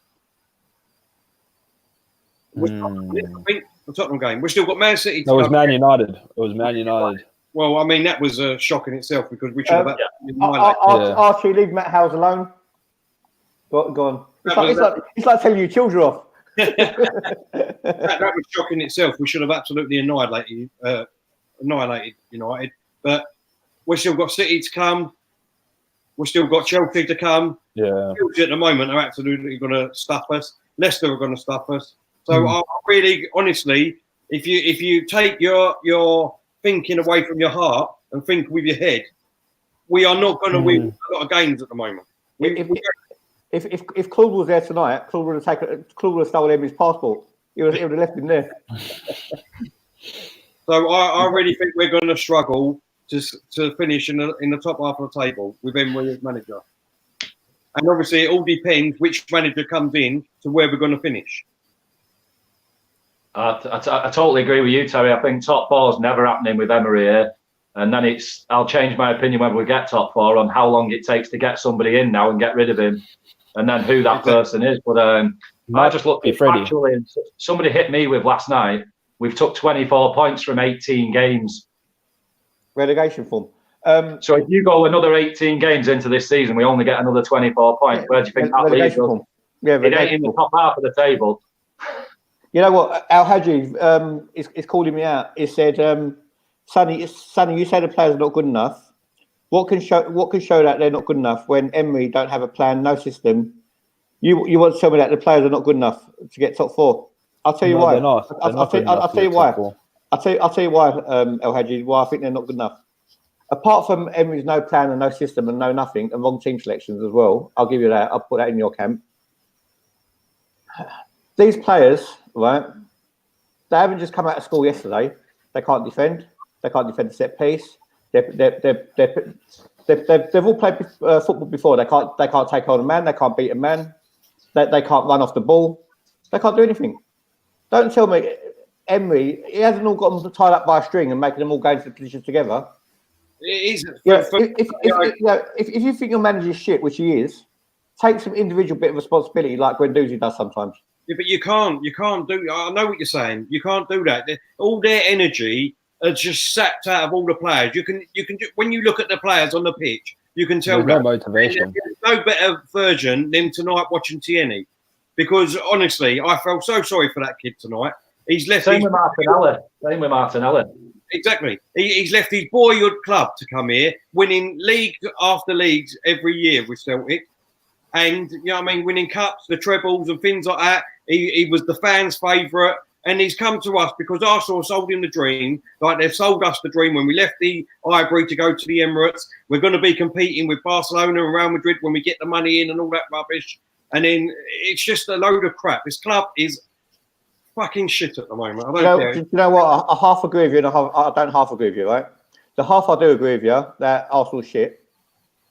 Speaker 3: I think the Tottenham game. We've still got Man City.
Speaker 4: No, it was Man United. It was Man United.
Speaker 3: Well, I mean, that was a shock in itself because we should have.
Speaker 1: Archie, leave Matt Howes alone. Go on. It's like telling your children off.
Speaker 3: that was shock in itself. We should have absolutely annihilated United. But we've still got City to come. We've still got Chelsea to come.
Speaker 4: Yeah.
Speaker 3: Chelsea at the moment are absolutely going to stuff us. Leicester are going to stuff us. So I really, honestly, if you take your thinking away from your heart and think with your head, we are not going to win a lot of games at the moment.
Speaker 1: If Claude was there tonight, Claude would have stolen Emery's passport. He would have left him there.
Speaker 3: So I really think we're going to struggle to finish in the top half of the table with Emery as manager. And obviously, it all depends which manager comes in to where we're going to finish.
Speaker 6: I totally agree with you, Terry. I think top four is never happening with Emery here. And then I'll change my opinion when we get top four on how long it takes to get somebody in now and get rid of him, and then who that person is. But I just looked at factually, and somebody hit me with last night. We've took 24 points from 18 games.
Speaker 1: Relegation form.
Speaker 6: So if you go another 18 games into this season, we only get another 24 points. Where do you think that leaves us?
Speaker 1: Yeah,
Speaker 6: it ain't in the top half of the table.
Speaker 1: You know what? Al Hadji is calling me out. He said, Sonny, you say the players are not good enough. What can show that they're not good enough when Emery don't have a plan, no system? You want to tell me that the players are not good enough to get top four? I'll tell you why. I'll tell you why. I'll tell you why, El Hadji, why I think they're not good enough. Apart from Emery's no plan and no system and no nothing and wrong team selections as well, I'll give you that. I'll put that in your camp. These players, right? They haven't just come out of school yesterday. They can't defend. They can't defend the set piece. They've all played football before. They can't take on a man. They can't beat a man. They can't run off the ball. They can't do anything. Don't tell me Emery. He hasn't all got them tied up by a string and making them all go into positions together.
Speaker 3: It is.
Speaker 1: If you think your manager's shit, which he is, take some individual bit of responsibility, like Guendouzi does sometimes.
Speaker 3: Yeah, but you can't do. I know what you're saying. You can't do that. All their energy are just sapped out of all the players. You can when you look at the players on the pitch, you can tell
Speaker 4: no motivation.
Speaker 3: There's no better version than tonight watching Tierney, because honestly, I felt so sorry for that kid tonight. He's left.
Speaker 6: Same with Martinelli.
Speaker 3: Exactly. He's left his boyhood club to come here, winning league after league every year with Celtic. And, you know what I mean, winning cups, the trebles and things like that. He was the fans' favourite. And he's come to us because Arsenal sold him the dream. Like they've sold us the dream when we left the Ivory to go to the Emirates. We're going to be competing with Barcelona and Real Madrid when we get the money in and all that rubbish. And then it's just a load of crap. This club is fucking shit at the moment. I don't care.
Speaker 1: You know what? I half agree with you and I don't half agree with you, right? The half I do agree with you, that Arsenal's shit.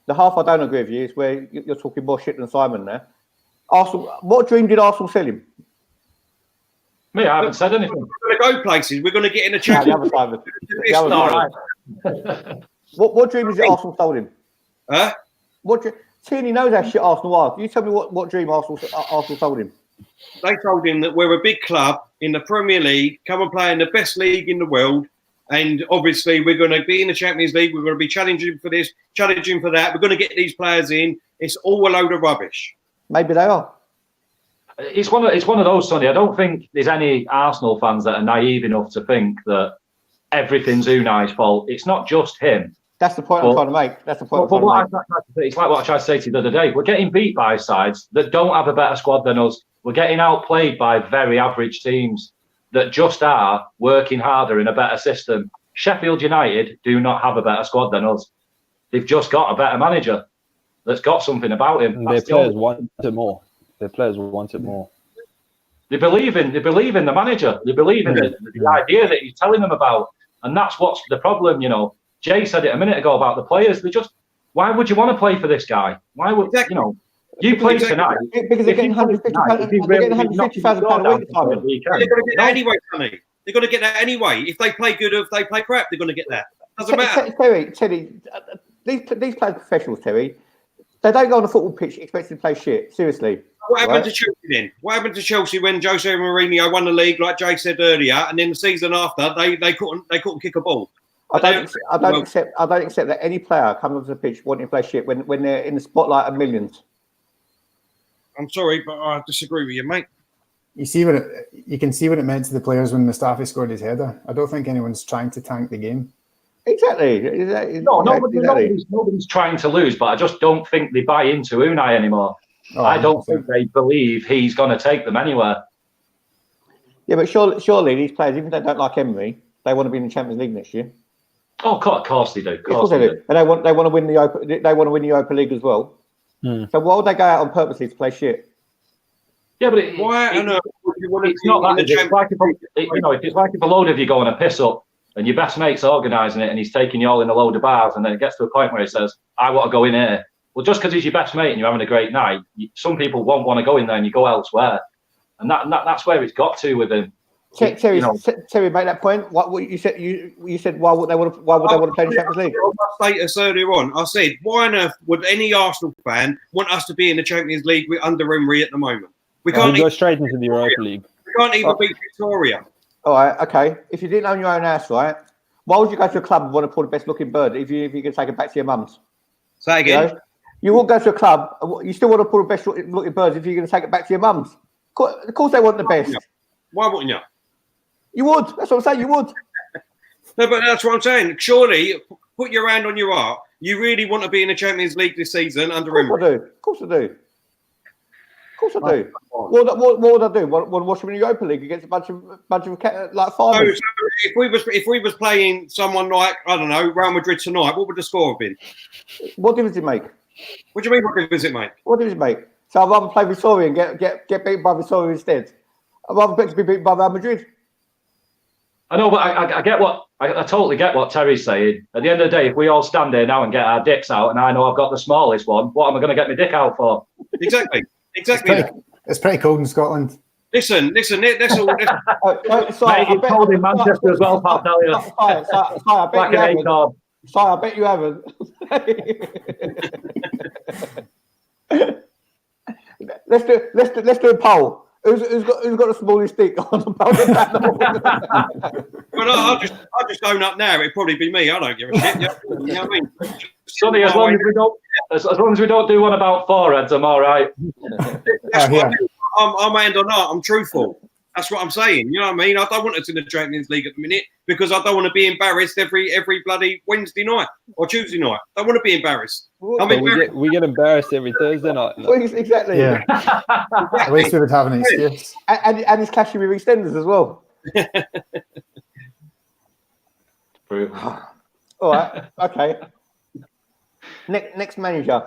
Speaker 1: The half I don't agree with you is where you're talking more shit than Simon there. Arsenal, what dream did Arsenal sell him?
Speaker 6: Me, I haven't said anything.
Speaker 3: We're going to go places. We're going to get in a Champions
Speaker 1: League. What dream is it Arsenal sold him?
Speaker 3: Huh?
Speaker 1: Tierney knows how shit Arsenal are. You tell me what dream Arsenal sold him.
Speaker 3: They told him that we're a big club in the Premier League, come and play in the best league in the world. And obviously, we're going to be in the Champions League. We're going to be challenging for this, challenging for that. We're going to get these players in. It's all a load of rubbish.
Speaker 1: Maybe they are.
Speaker 6: It's one of those, Sonny. I don't think there's any Arsenal fans that are naive enough to think that everything's Unai's fault. It's not just him.
Speaker 1: That's the point I'm trying to make. That's the point.
Speaker 6: It's like what I tried to say to you the other day. We're getting beat by sides that don't have a better squad than us. We're getting outplayed by very average teams that just are working harder in a better system. Sheffield United do not have a better squad than us. They've just got a better manager that's got something about him.
Speaker 4: Their players want it more. Their players want it more.
Speaker 6: They believe in the manager. They believe in the idea that he's telling them about. And that's what's the problem, you know. Jay said it a minute ago about the players. Why would you want to play for this guy? Why would, you know, you play tonight.
Speaker 1: Because they're getting £150,000 a week.
Speaker 3: They're going to get that anyway, Sonny. They're going to get that anyway. If they play good or if they play crap, they're going to get that. Doesn't matter.
Speaker 1: Terry, these players are professionals, Terry. They don't go on the football pitch expecting to play shit. Seriously.
Speaker 3: What happened to Chelsea then? What happened to Chelsea when Jose Mourinho won the league, like Jay said earlier, and then the season after they couldn't kick a ball?
Speaker 1: I don't accept that any player comes onto the pitch wanting to play shit when they're in the spotlight of millions.
Speaker 3: I'm sorry, but I disagree with you, mate.
Speaker 2: You can see what it meant to the players when Mustafi scored his header. I don't think anyone's trying to tank the game.
Speaker 1: Exactly.
Speaker 6: No, nobody's trying to lose, but I just don't think they buy into Unai anymore.
Speaker 2: Oh,
Speaker 6: I don't think they believe he's going to take them anywhere.
Speaker 1: Yeah, but surely these players, even if they don't like Emery, they want to be in the Champions League next year.
Speaker 6: Oh, of course they do. Of
Speaker 1: course they do. And they want to win the Europa League as well. So why would they go out on purposely to play shit?
Speaker 6: Yeah, but
Speaker 3: it's
Speaker 6: not that. It's like if a load of you go on a piss up and your best mate's organising it and he's taking you all in a load of bars, and then it gets to a point where he says, "I want to go in here." Well, just because he's your best mate and you're having a great night, some people won't want to go in there and you go elsewhere, and that's where it's got to with him.
Speaker 1: Terry, make that point. What you said? You said why would they want to play in the Champions League?
Speaker 3: My status earlier on, I said, why on earth would any Arsenal fan want us to be in the Champions League under Emery at the moment? We can't
Speaker 4: go straight into the Europa League.
Speaker 3: We can't even beat Vitoria.
Speaker 1: All right, okay. If you didn't own your own house, right, why would you go to a club and want to pull the best looking bird if you can take it back to your mum's?
Speaker 3: Say again.
Speaker 1: You won't go to a club. You still want to pull the best looking birds if you're going to take it back to your mum's. Of course, they want the best.
Speaker 3: Why wouldn't you?
Speaker 1: You would. That's what I'm saying. You would.
Speaker 3: No, but that's what I'm saying. Surely, put your hand on your heart. You really want to be in the Champions League this season under Emery?
Speaker 1: Of course I do. What would I do? Want to watch them in the Europa League against a bunch of like farmers?
Speaker 3: So if we was playing someone like, I don't know, Real Madrid tonight, what would the score have been?
Speaker 1: What difference does it make?
Speaker 3: What do you mean? What difference it make?
Speaker 1: What difference does it make? So I'd rather play Vitoria and get beaten by Vitoria instead. I'd rather bet to be beaten by Real Madrid.
Speaker 6: I know, but I totally get what Terry's saying. At the end of the day, if we all stand there now and get our dicks out, and I know I've got the smallest one, what am I going to get my dick out for?
Speaker 3: Exactly.
Speaker 2: It's pretty cold in Scotland.
Speaker 3: Listen. That's all.
Speaker 6: Mate, it's cold in Manchester as well, I'll tell you.
Speaker 1: I bet you haven't. Let's do a poll. Who's got the smallest dick on the panel?
Speaker 3: Well, I'll just own up now. It'd probably be me. I don't give a shit. You know what I mean?
Speaker 6: Sonny, as long as we don't do one about foreheads, I'm all right.
Speaker 3: I'm hand on heart. I'm truthful. That's what I'm saying. You know what I mean? I don't want us in the Champions League at the minute because I don't want to be embarrassed every bloody Wednesday night or Tuesday night. I don't want to be embarrassed.
Speaker 4: We get embarrassed every Thursday night.
Speaker 1: Well, exactly.
Speaker 2: Yeah. At least we would have an excuse.
Speaker 1: And he's cashing with extenders as well. All right. Okay. Next manager.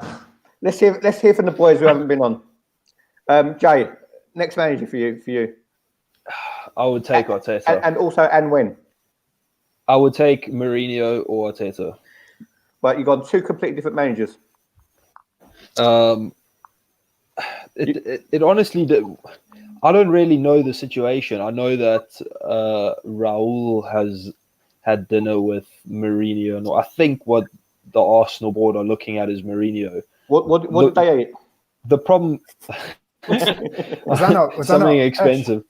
Speaker 1: Let's hear from the boys who haven't been on. Jay, next manager for you.
Speaker 4: I would take Arteta.
Speaker 1: And when?
Speaker 4: I would take Mourinho or Arteta.
Speaker 1: But you've got two completely different managers.
Speaker 4: It honestly, I don't really know the situation. I know that Raul has had dinner with Mourinho, and I think what the Arsenal board are looking at is Mourinho.
Speaker 1: What did they eat?
Speaker 4: The problem
Speaker 2: was that
Speaker 4: something expensive.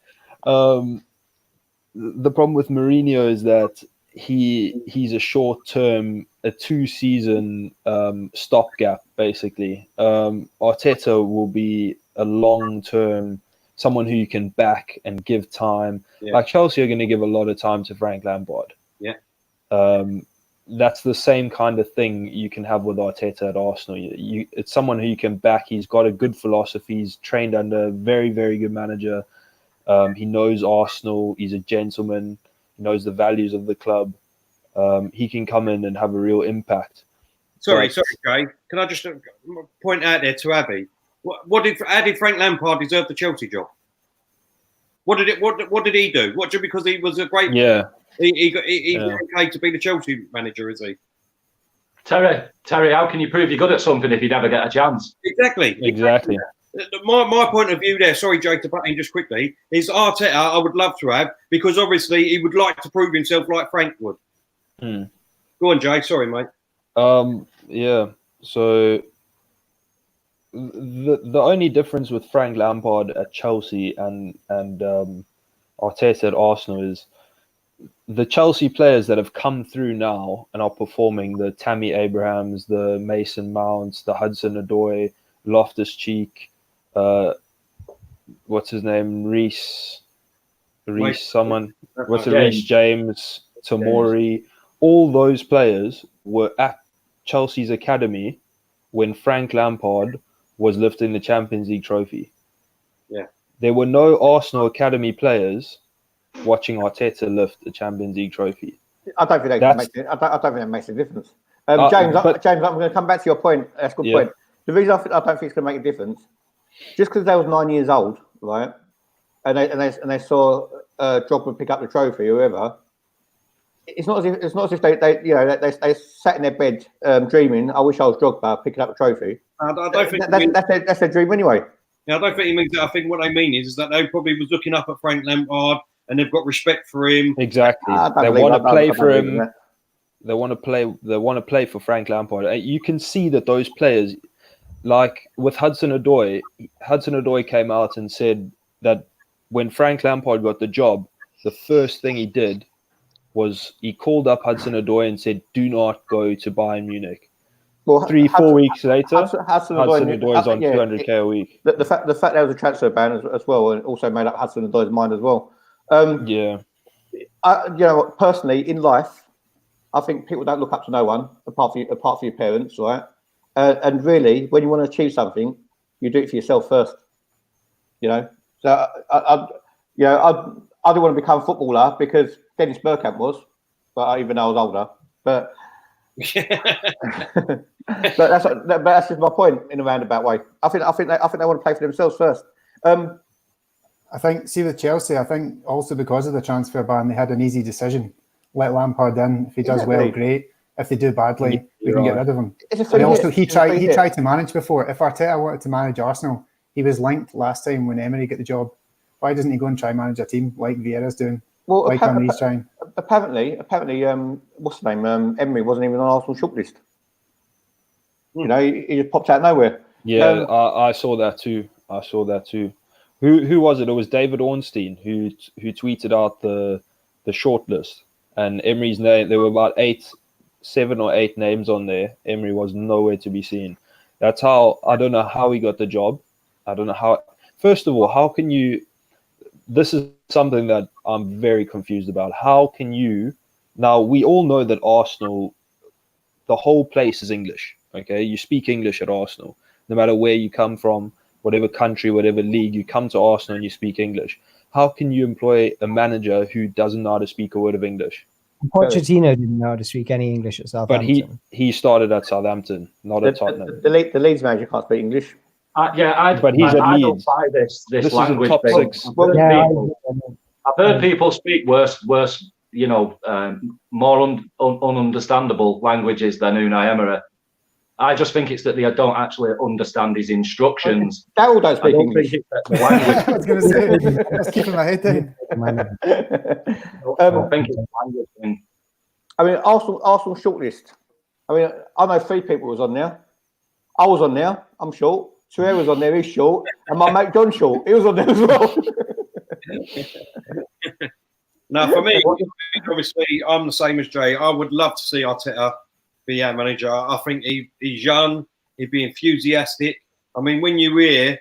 Speaker 4: The problem with Mourinho is that he's a short-term, a 2-season stopgap, basically. Arteta will be a long-term, someone who you can back and give time. Yeah. Like Chelsea are going to give a lot of time to Frank Lampard.
Speaker 3: Yeah.
Speaker 4: That's the same kind of thing you can have with Arteta at Arsenal. It's someone who you can back. He's got a good philosophy. He's trained under a very, very good manager. He knows Arsenal. He's a gentleman. He knows the values of the club. He can come in and have a real impact.
Speaker 3: Sorry, Jay. Can I just point out there to Abby? How did Frank Lampard deserve the Chelsea job? What did he do? Just because he was a great?
Speaker 4: Yeah.
Speaker 3: He got okay to be the Chelsea manager, is he?
Speaker 6: Terry, how can you prove you're good at something if you never get a chance?
Speaker 3: Exactly. My point of view there, sorry, Jake, to butt in just quickly, is Arteta I would love to have because obviously he would like to prove himself like Frank would. Go on, Jay. Sorry, mate.
Speaker 4: Yeah. So
Speaker 5: the only difference with Frank Lampard at Chelsea and Arteta at Arsenal is the Chelsea players that have come through now and are performing, the Tammy Abrahams, the Mason Mounts, the Hudson-Odoi, Loftus-Cheek, what's his name, Reece, someone, what's it, Reece James, Tomori, all those players were at Chelsea's academy when Frank Lampard was lifting the Champions League trophy.
Speaker 3: Yeah.
Speaker 5: There were no Arsenal academy players watching Arteta lift the Champions League trophy.
Speaker 1: I don't think that makes it. I don't think that makes a difference. James, I'm going to come back to your point. That's a good point. The reason I don't think it's going to make a difference, just because they was 9 years old, right, and they saw Drogba pick up the trophy, or whoever. It's not as if they sat in their bed dreaming. I wish I was Drogba picking up the trophy.
Speaker 3: I don't think
Speaker 1: that's their dream anyway.
Speaker 3: Yeah, I don't think he means that. I think what they mean is that they probably was looking up at Frank Lampard and they've got respect for him.
Speaker 5: Exactly. They want to play for him. They want to play. They want to play for Frank Lampard. You can see that those players, like with Hudson-Odoi came out and said that when Frank Lampard got the job, the first thing he did was he called up Hudson-Odoi and said, "Do not go to Bayern Munich." Well, 3-4 weeks later, Hudson-Odoi is on 200k a week.
Speaker 1: The fact there was a transfer ban as well, and also made up Hudson-Odoi's mind as well. Personally, in life, I think people don't look up to no one apart from your parents, right? And really, when you want to achieve something, you do it for yourself first. You know, so I didn't want to become a footballer because Dennis Bergkamp was, but even though I was older, but. but that's just my point in a roundabout way. I think they want to play for themselves first.
Speaker 2: I think, see with Chelsea, I think also because of the transfer ban, they had an easy decision. Let Lampard in. If he does well, great. If they do badly, we can get rid of him. And also, he tried to manage before. If Arteta wanted to manage Arsenal, he was linked last time when Emery got the job. Why doesn't he go and try and manage a team like Vieira's doing?
Speaker 1: Well,
Speaker 2: like Emery's trying.
Speaker 1: Apparently, what's the name? Emery wasn't even on Arsenal shortlist. You know, he just popped out of nowhere.
Speaker 5: Yeah, I saw that too. Who was it? It was David Ornstein who tweeted out the shortlist, and Emery's name. There were about 7 or 8 names on there. Emery was nowhere to be seen. That's how. I don't know how he got the job. I don't know how. First of all, how can you? This is something that I'm very confused about. How can you? Now we all know that Arsenal, the whole place is English. Okay, you speak English at Arsenal, no matter where you come from, whatever country, whatever league, you come to Arsenal and you speak English. How can you employ a manager who doesn't know how to speak a word of English?
Speaker 7: Pochettino didn't know how to speak any English at Southampton.
Speaker 5: But he started at Southampton, not at Tottenham.
Speaker 1: The Leeds manager can't speak English.
Speaker 5: But he's at Leeds.
Speaker 6: I don't buy this language
Speaker 5: top
Speaker 6: thing.
Speaker 5: 6.
Speaker 6: I've heard people speak worse, more ununderstandable languages than Unai Emery. I just think it's that they don't actually understand his instructions.
Speaker 1: Daryl don't speak English.
Speaker 2: I was going to say, I was keeping my head down.
Speaker 6: I think it's a language thing.
Speaker 1: I mean, Arsenal shortlist. I mean, I know 3 people was on there. I was on there. I'm short. Terrell was on there. He's short. And my mate John Short. He was on there as well.
Speaker 3: Now, for me, obviously, I'm the same as Jay. I would love to see Arteta be our manager. I think he's young. He'd be enthusiastic. I mean, when you hear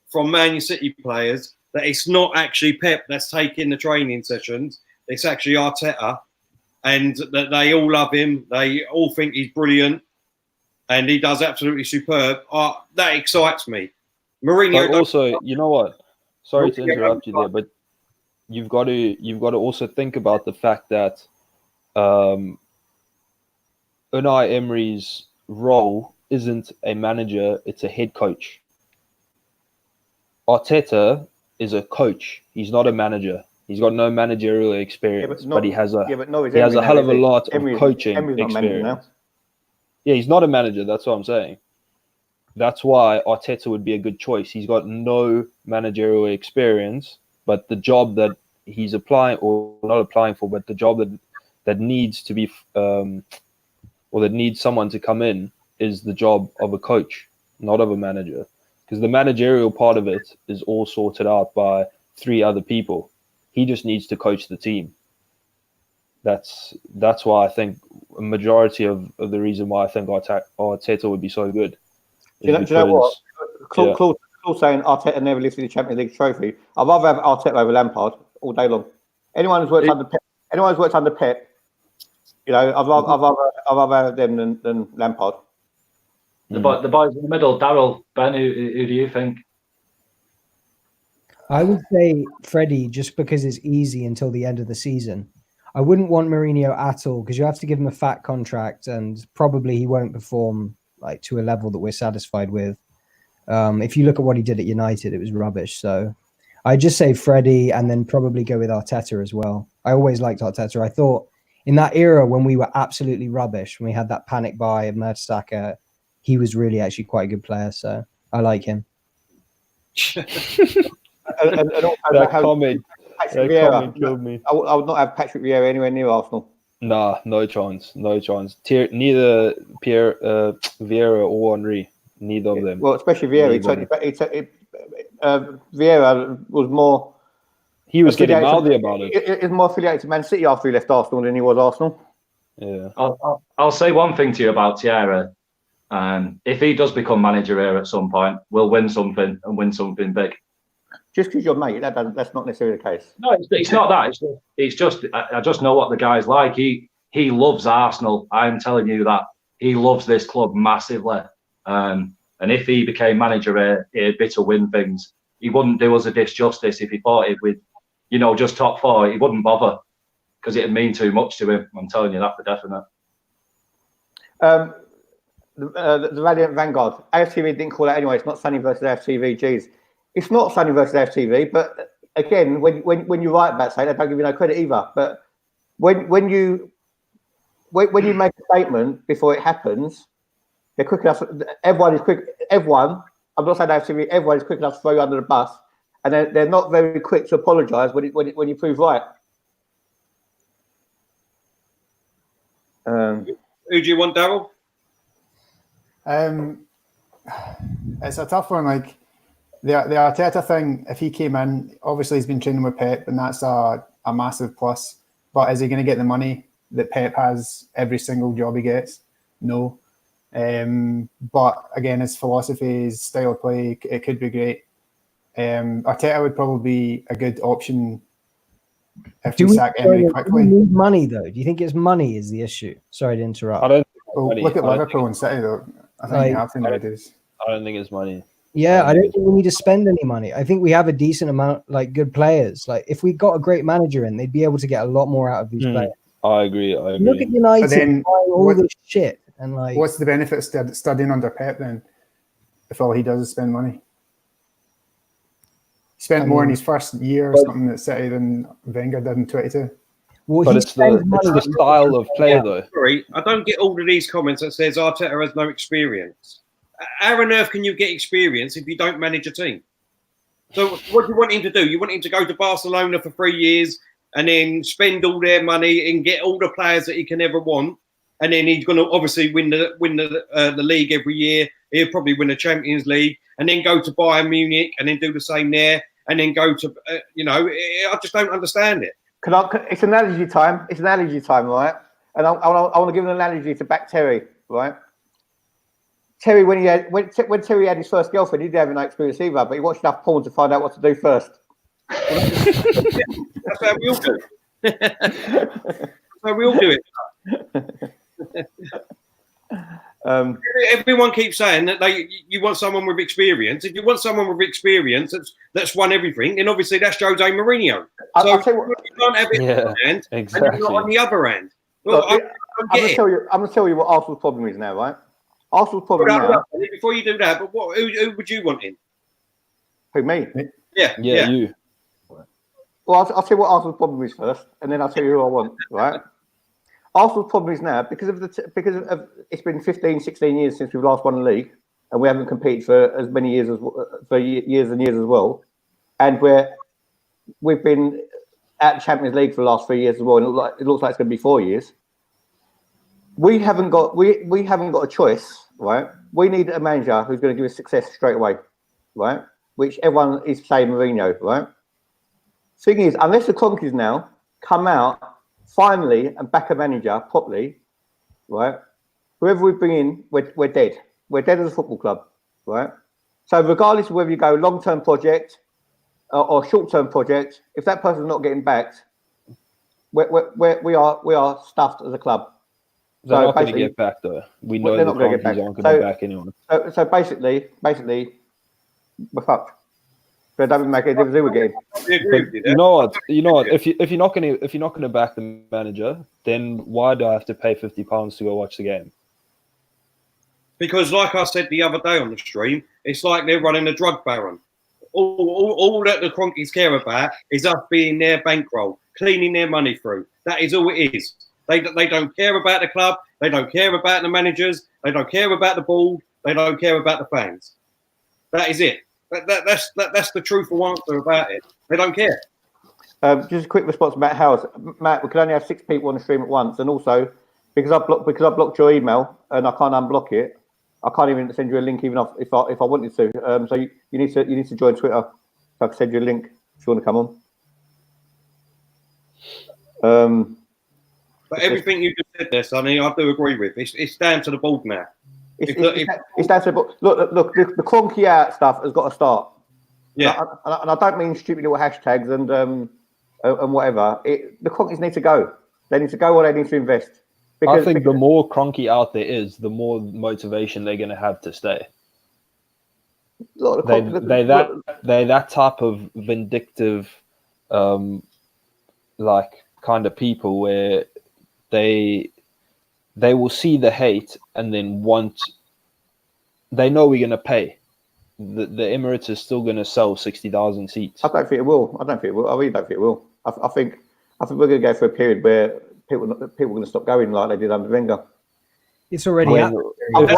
Speaker 3: from Man City players that it's not actually Pep that's taking the training sessions, it's actually Arteta, and that they all love him. They all think he's brilliant, and he does absolutely superb. That excites me. Mourinho.
Speaker 5: But also, you know what? Sorry to interrupt you there, but you've got to also think about the fact that Unai Emery's role isn't a manager; it's a head coach. Arteta is a coach. He's not a manager. He's got no managerial experience, but he has a hell of a lot of coaching experience. Yeah, he's not a manager. That's what I'm saying. That's why Arteta would be a good choice. He's got no managerial experience, but the job that he's applying, or not applying for, but the job that needs to be, or that needs someone to come in, is the job of a coach, not of a manager.
Speaker 4: because the managerial part of it is all sorted out by 3 other people. He just needs to coach the team. That's why I think a majority of the reason why I think Arteta would be so good.
Speaker 1: Do you know what? Claude saying Arteta never lifted the Champions League trophy. I'd rather have Arteta over Lampard all day long. Anyone who's worked under Pep, you know, I'd rather have them than Lampard.
Speaker 6: The boys in the middle, Daryl, Ben, who do you think?
Speaker 7: I would say Freddie, just because it's easy until the end of the season. I wouldn't want Mourinho at all because you have to give him a fat contract and probably he won't perform like to a level that we're satisfied with. If you look at what he did at United, it was rubbish. So I just say Freddie and then probably go with Arteta as well. I always liked Arteta. I thought in that era when we were absolutely rubbish, when we had that panic buy of Mertesacker, he was really actually quite a good player. So I like him.
Speaker 1: and also
Speaker 4: that comment killed me.
Speaker 1: I would not have Patrick Vieira anywhere near Arsenal.
Speaker 4: Nah, no chance. Neither Pierre Vieira or Henry, neither of them.
Speaker 1: Well, especially Vieira. Vieira was more.
Speaker 4: He was getting mouthy about it.
Speaker 1: He was more affiliated to Man City after he left Arsenal than he was Arsenal.
Speaker 4: Yeah.
Speaker 6: I'll say one thing to you about Thierry. If he does become manager here at some point, we'll win something and win something big.
Speaker 1: Just because you're mate, that's not necessarily the case.
Speaker 6: No, it's not that. It's just I just know what the guy's like. He loves Arsenal. I'm telling you that he loves this club massively. And if he became manager here, he'd be to win things. He wouldn't do us a disjustice if he thought it with, just top 4. He wouldn't bother because it'd mean too much to him. I'm telling you that for definite.
Speaker 1: The Radiant Vanguard. AFTV didn't call it anyway. It's not Sunny versus AFTV. Jeez. It's not Sunny versus FTV, but again, when you write about saying, they don't give you no credit either. But when you make a statement before it happens, they're quick enough. Everyone is quick. Everyone, I'm not saying FTV. Everyone is quick enough to throw you under the bus, and they're not very quick to apologise when you prove right.
Speaker 3: Who do you want, Daryl?
Speaker 2: It's a tough one. Like. The Arteta thing, if he came in, obviously he's been training with Pep, and that's a massive plus. But is he going to get the money that Pep has every single job he gets? No. But again, his philosophy, his style of play, it could be great. Arteta would probably be a good option if we sack Emery quickly.
Speaker 7: Do we need money, though? Do you think it's money is the issue? Sorry to interrupt.
Speaker 4: I don't
Speaker 2: look at Liverpool and City, though. I think you have to nowadays.
Speaker 4: I don't think it's money.
Speaker 7: Yeah, I don't think we need to spend any money. I think we have a decent amount, like good players. Like if we got a great manager in, they'd be able to get a lot more out of these players.
Speaker 4: I agree.
Speaker 7: Look at United buying all this shit and like.
Speaker 2: What's the benefit of studying under Pep then? If all he does is spend money, he spent more in his first year or something at City than Wenger did in 22.
Speaker 7: Well,
Speaker 4: but it's the style of play, though.
Speaker 3: Sorry, I don't get all of these comments that says Arteta has no experience. How on earth can you get experience if you don't manage a team? So what do you want him to do? You want him to go to Barcelona for 3 years and then spend all their money and get all the players that he can ever want, and then he's going to obviously win the league every year. He'll probably win the Champions League, and then go to Bayern Munich and then do the same there, and then go to I just don't understand it.
Speaker 1: It's analogy time. It's analogy time, right? And I want to give an analogy to back Terry, right? Terry, when Terry had his first girlfriend, he didn't have no experience either, but he watched enough porn to find out what to do first.
Speaker 3: That's how we all do it. That's how we all do it. Everyone keeps saying that you want someone with experience. If you want someone with experience that's won everything, then obviously that's Jose Mourinho. So you can't have it on one hand and not on the other hand. Well,
Speaker 1: I'm going to tell you what Arsenal's problem is now, right? Arsenal's problem now.
Speaker 3: Before you do that, but who would you want in?
Speaker 1: Who, me?
Speaker 3: Yeah,
Speaker 4: you.
Speaker 1: Well, I'll tell you what Arsenal's problem is first, and then I'll tell you who I want, right? Arsenal's problem is now, because of it's been 15, 16 years since we've last won the league, and we haven't competed for as many years for years and years as well, and we've been at the Champions League for the last 3 years as well, and it looks like it's going to be 4 years. We haven't got a choice, right? We need a manager who's going to give us success straight away. right? Which everyone is saying Mourinho, right? Thing is, unless the Cronkies now come out finally and back a manager properly, right? Whoever we bring in, we're dead. We're dead as a football club, right? So regardless of whether you go long-term project or short-term project, if that person's not getting backed, we are stuffed as a club.
Speaker 4: They're not going to get back though. We know the Cronkies aren't going to back anyone.
Speaker 1: So basically, we're fucked. So it doesn't make any difference who we're getting.
Speaker 4: You know what? If you're not going to back the manager, then why do I have to pay £50 to go watch the game?
Speaker 3: Because, like I said the other day on the stream, it's like they're running a drug baron. All that the Cronkies care about is us being their bankroll, cleaning their money through. That is all it is. They don't care about the club. They don't care about the managers. They don't care about the board. They don't care about the fans. That is it. That's the truthful answer about it. They don't care.
Speaker 1: Just a quick response to Matt Howes. Matt, we can only have 6 people on the stream at once, and also because I blocked your email and I can't unblock it, I can't even send you a link even if I wanted to. So you need to join Twitter. So I can send you a link if you want to come on.
Speaker 3: But everything you just said there, Sonny, I do agree with. It's down to the board now.
Speaker 1: It's down to the board. Look, the Cronky out stuff has got to start.
Speaker 3: Yeah.
Speaker 1: And I don't mean stupid little hashtags and whatever. The Cronkies need to go. They need to go or they need to invest.
Speaker 4: I think the more Cronky out there is, the more motivation they're going to have to stay. They're that type of vindictive, like kind of people where they will see the hate and then they know we're going to pay. The Emirates is still going to sell 60,000 seats.
Speaker 1: I don't think it will. I really don't think it will. I think we're going to go for a period where people are going to stop going like they did under Wenger.
Speaker 7: It's already happening.
Speaker 1: I've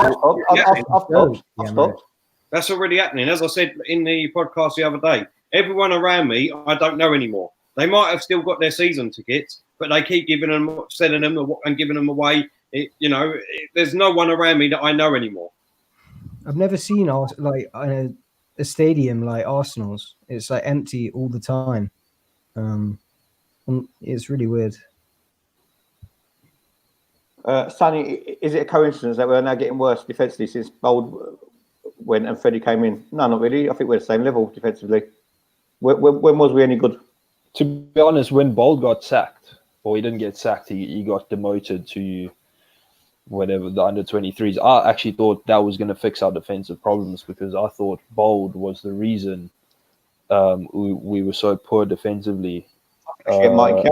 Speaker 1: stopped.
Speaker 3: That's already happening. As I said in the podcast the other day, everyone around me I don't know anymore. They might have still got their season tickets, but they keep selling them and giving them away. There's no one around me that I know anymore.
Speaker 7: I've never seen like a stadium like Arsenal's. It's like empty all the time. It's really weird.
Speaker 1: Sonny, is it a coincidence that we're now getting worse defensively since Bold went and Freddie came in? No, not really. I think we're the same level defensively. When was we any good?
Speaker 4: To be honest, when Bold got sacked, or he didn't get sacked, he got demoted to whatever, the under-23s. I actually thought that was going to fix our defensive problems because I thought Bold was the reason we were so poor defensively.
Speaker 1: Martin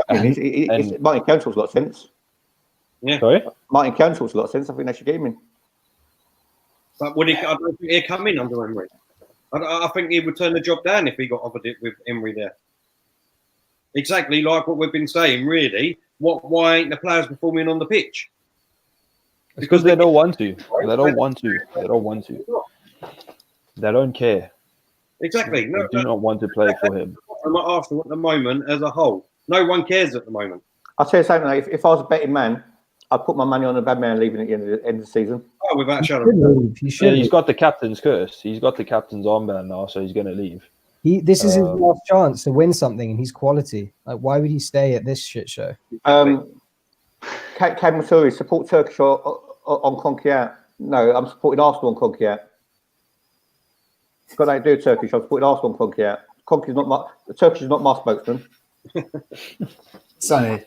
Speaker 1: Council's got sense.
Speaker 3: Yeah.
Speaker 4: Sorry?
Speaker 1: Martin Council's got sense. I think they should get him in.
Speaker 3: But I don't think he'd come in under Emery. I think he would turn the job down if he got offered it with Emery there. Exactly like what we've been saying, really. Why ain't the players performing on the pitch?
Speaker 4: Because they don't want to. They don't want to. They don't care.
Speaker 3: Exactly.
Speaker 4: They do not want to play for him.
Speaker 3: I'm at Arsenal at the moment as a whole. No one cares at the moment.
Speaker 1: I'll tell you something. Like, if I was a betting man, I'd put my money on a bad man leaving at the end of the season.
Speaker 3: Oh, without a shadow of a doubt.
Speaker 4: He's got the captain's curse. He's got the captain's armband now, so he's going to leave.
Speaker 7: This is his last chance to win something, and he's quality. Like, why would he stay at this shit show?
Speaker 1: Cam Vitoria, support Turkish on Konkiat. No, I'm supporting Arsenal on Konkiat. Got nothing to do with Turkish. I'm supporting Arsenal on Konkiat. Turkish is not my spokesman.
Speaker 2: Sonny,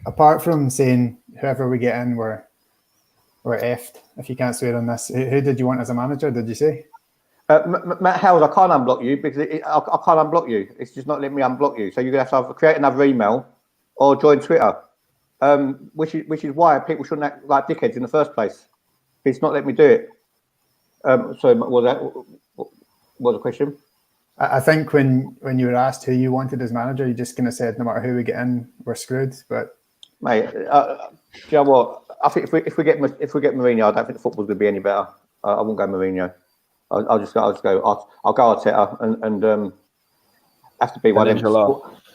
Speaker 2: apart from saying whoever we get in, we're effed. If you can't swear on this, who did you want as a manager? Did you say?
Speaker 1: Matt Howes, I can't unblock you because I can't unblock you. It's just not letting me unblock you. So you're gonna have to either create another email or join Twitter, which is why people shouldn't act like dickheads in the first place. It's not letting me do it. So what was the question?
Speaker 2: I think when you were asked who you wanted as manager, you just kind of said no matter who we get in, we're screwed. But
Speaker 1: mate, do you know what? I think if we get Mourinho, I don't think the football's going to be any better. I won't go Mourinho. I'll go Arteta and have to be one of them.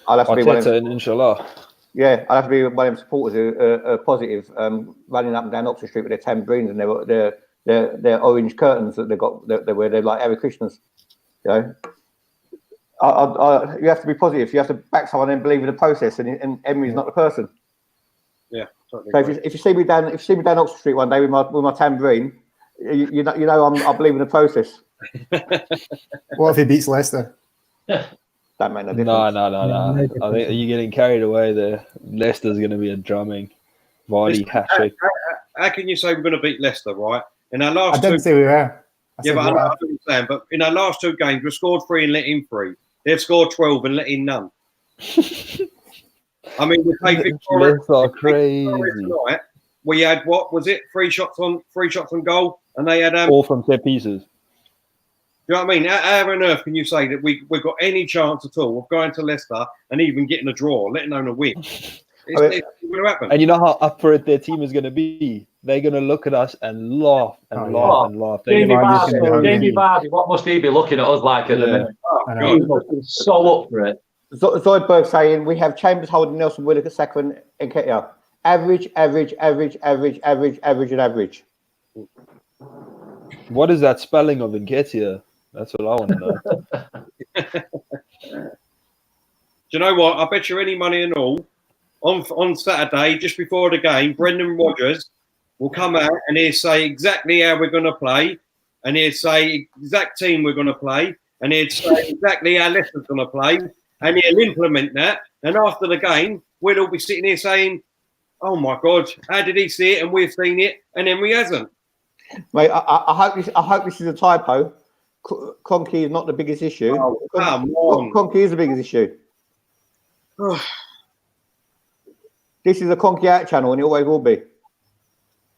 Speaker 1: I'll have to be one of them.
Speaker 4: Inshallah.
Speaker 1: Yeah, I'll have to be one of them supporters who are positive, running up and down Oxford Street with their tambourines and their orange curtains that they've got. They're like Harry Krishnas. You know, you have to be positive. You have to back someone and believe in the process. And Emery's not the person.
Speaker 3: Yeah. Totally
Speaker 1: So if you see me down Oxford Street one day with my tambourine, you know I believe in the process.
Speaker 2: What if he beats Leicester?
Speaker 1: That make no difference.
Speaker 5: No.
Speaker 7: no
Speaker 5: I think you're getting carried away there. Leicester's going to be a drumming. Vardy hat trick.
Speaker 3: How can you say we're going to beat Leicester, right? In our
Speaker 2: I
Speaker 3: last
Speaker 2: didn't
Speaker 3: two,
Speaker 2: say we were.
Speaker 3: yeah, but I know what I'm saying. But in our last 2 games, we scored 3 and let in 3. They've scored 12 and let in none. I mean, we played Vitoria.
Speaker 5: Leicester are crazy.
Speaker 3: Tonight. We had what was it? 3 shots on goal, and they had
Speaker 5: All from set pieces.
Speaker 3: Do you know what I mean? How on earth can you say that we've got any chance at all of going to Leicester and even getting a draw, letting alone a win? It's going to happen.
Speaker 5: And you know how up for it their team is going to be? They're going to look at us and laugh and laugh and laugh.
Speaker 6: Jamie
Speaker 2: Vardy.
Speaker 6: Vardy, what must he be looking at us like at the minute?
Speaker 2: I know.
Speaker 6: He must be so up for it.
Speaker 1: Zoidberg saying we have Chambers holding Nelson Willock, Saka and Nketiah. Average.
Speaker 5: What is that spelling of Nketiah? That's what I want to know.
Speaker 3: Do you know what? I bet you any money and all, on Saturday, just before the game, Brendan Rodgers will come out and he'll say exactly how we're going to play, and he'll say exact team we're going to play, and he'll say exactly how Leicester's going to play, and he'll implement that. And after the game, we'll all be sitting here saying, "Oh my God, how did he see it?" And we've seen it, and Emery hasn't.
Speaker 1: Mate, I hope this is a typo. Kroenke is not the biggest issue.
Speaker 3: Oh, come on.
Speaker 1: Kroenke is the biggest issue. This is a Kroenke out channel, and it always will be.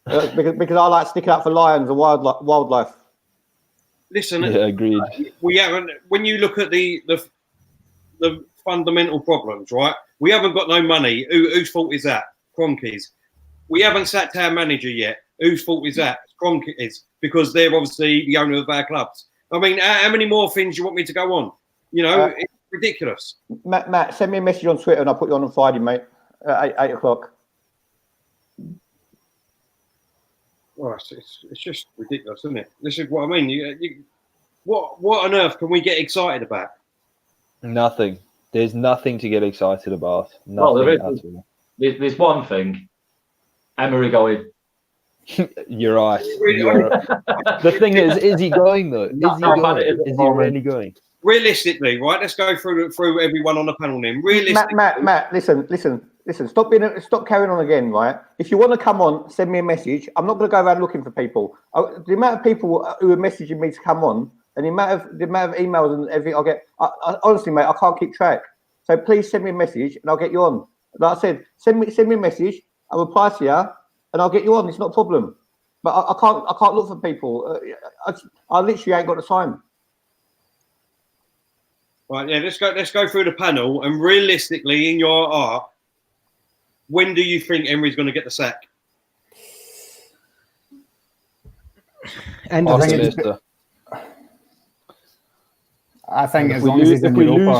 Speaker 1: Because I like sticking up for lions and wildlife.
Speaker 3: Listen,
Speaker 5: Yeah, agreed.
Speaker 3: we haven't. When you look at the fundamental problems, right? We haven't got no money. Whose fault is that? Kroenke's. We haven't sacked our manager yet. Whose fault is that? Kroenke is, because they're obviously the owner of our clubs. I mean, how many more things do you want me to go on? You know, it's ridiculous.
Speaker 1: Matt, send me a message on Twitter and I'll put you on Friday, mate, at 8 o'clock.
Speaker 3: Well, it's just ridiculous, isn't it? This is what I mean. What on earth can we get excited about?
Speaker 5: Nothing. There's nothing to get excited about.
Speaker 6: Well,
Speaker 5: Nothing
Speaker 6: there's one thing. Emery going.
Speaker 5: You're right. The thing is he going though? Is he going? Is he really going?
Speaker 3: Realistically, right? Let's go through everyone on the panel then. Realistically,
Speaker 1: Matt, listen. Stop carrying on again, right? If you want to come on, send me a message. I'm not going to go around looking for people. The amount of people who are messaging me to come on, and the amount of emails and everything I get, I honestly, mate, I can't keep track. So please send me a message, and I'll get you on. Like I said, send me a message. I'll reply to you, and I'll get you on. It's not a problem. But I can't look for people. I literally ain't got the time.
Speaker 3: right? Yeah, let's go through the panel, and realistically, in your art, when do you think Emery's going to get the sack?
Speaker 7: End of
Speaker 5: After
Speaker 7: season.
Speaker 5: Leicester.
Speaker 2: I think
Speaker 5: If
Speaker 2: as
Speaker 5: we
Speaker 2: long as he's
Speaker 5: lose,
Speaker 2: in
Speaker 5: if we
Speaker 2: Europa,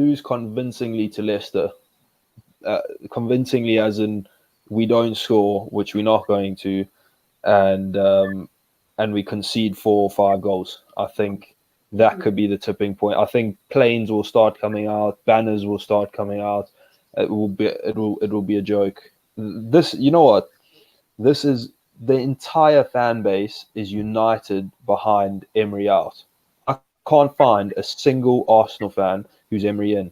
Speaker 5: lose convincingly to Leicester, convincingly as in we don't score, which we're not going to, and we concede 4 or 5 goals, I think that could be the tipping point. I think planes will start coming out, banners will start coming out. It will be a joke. This, you know what? This is the entire fan base is united behind Emery out. I can't find a single Arsenal fan who's Emery in.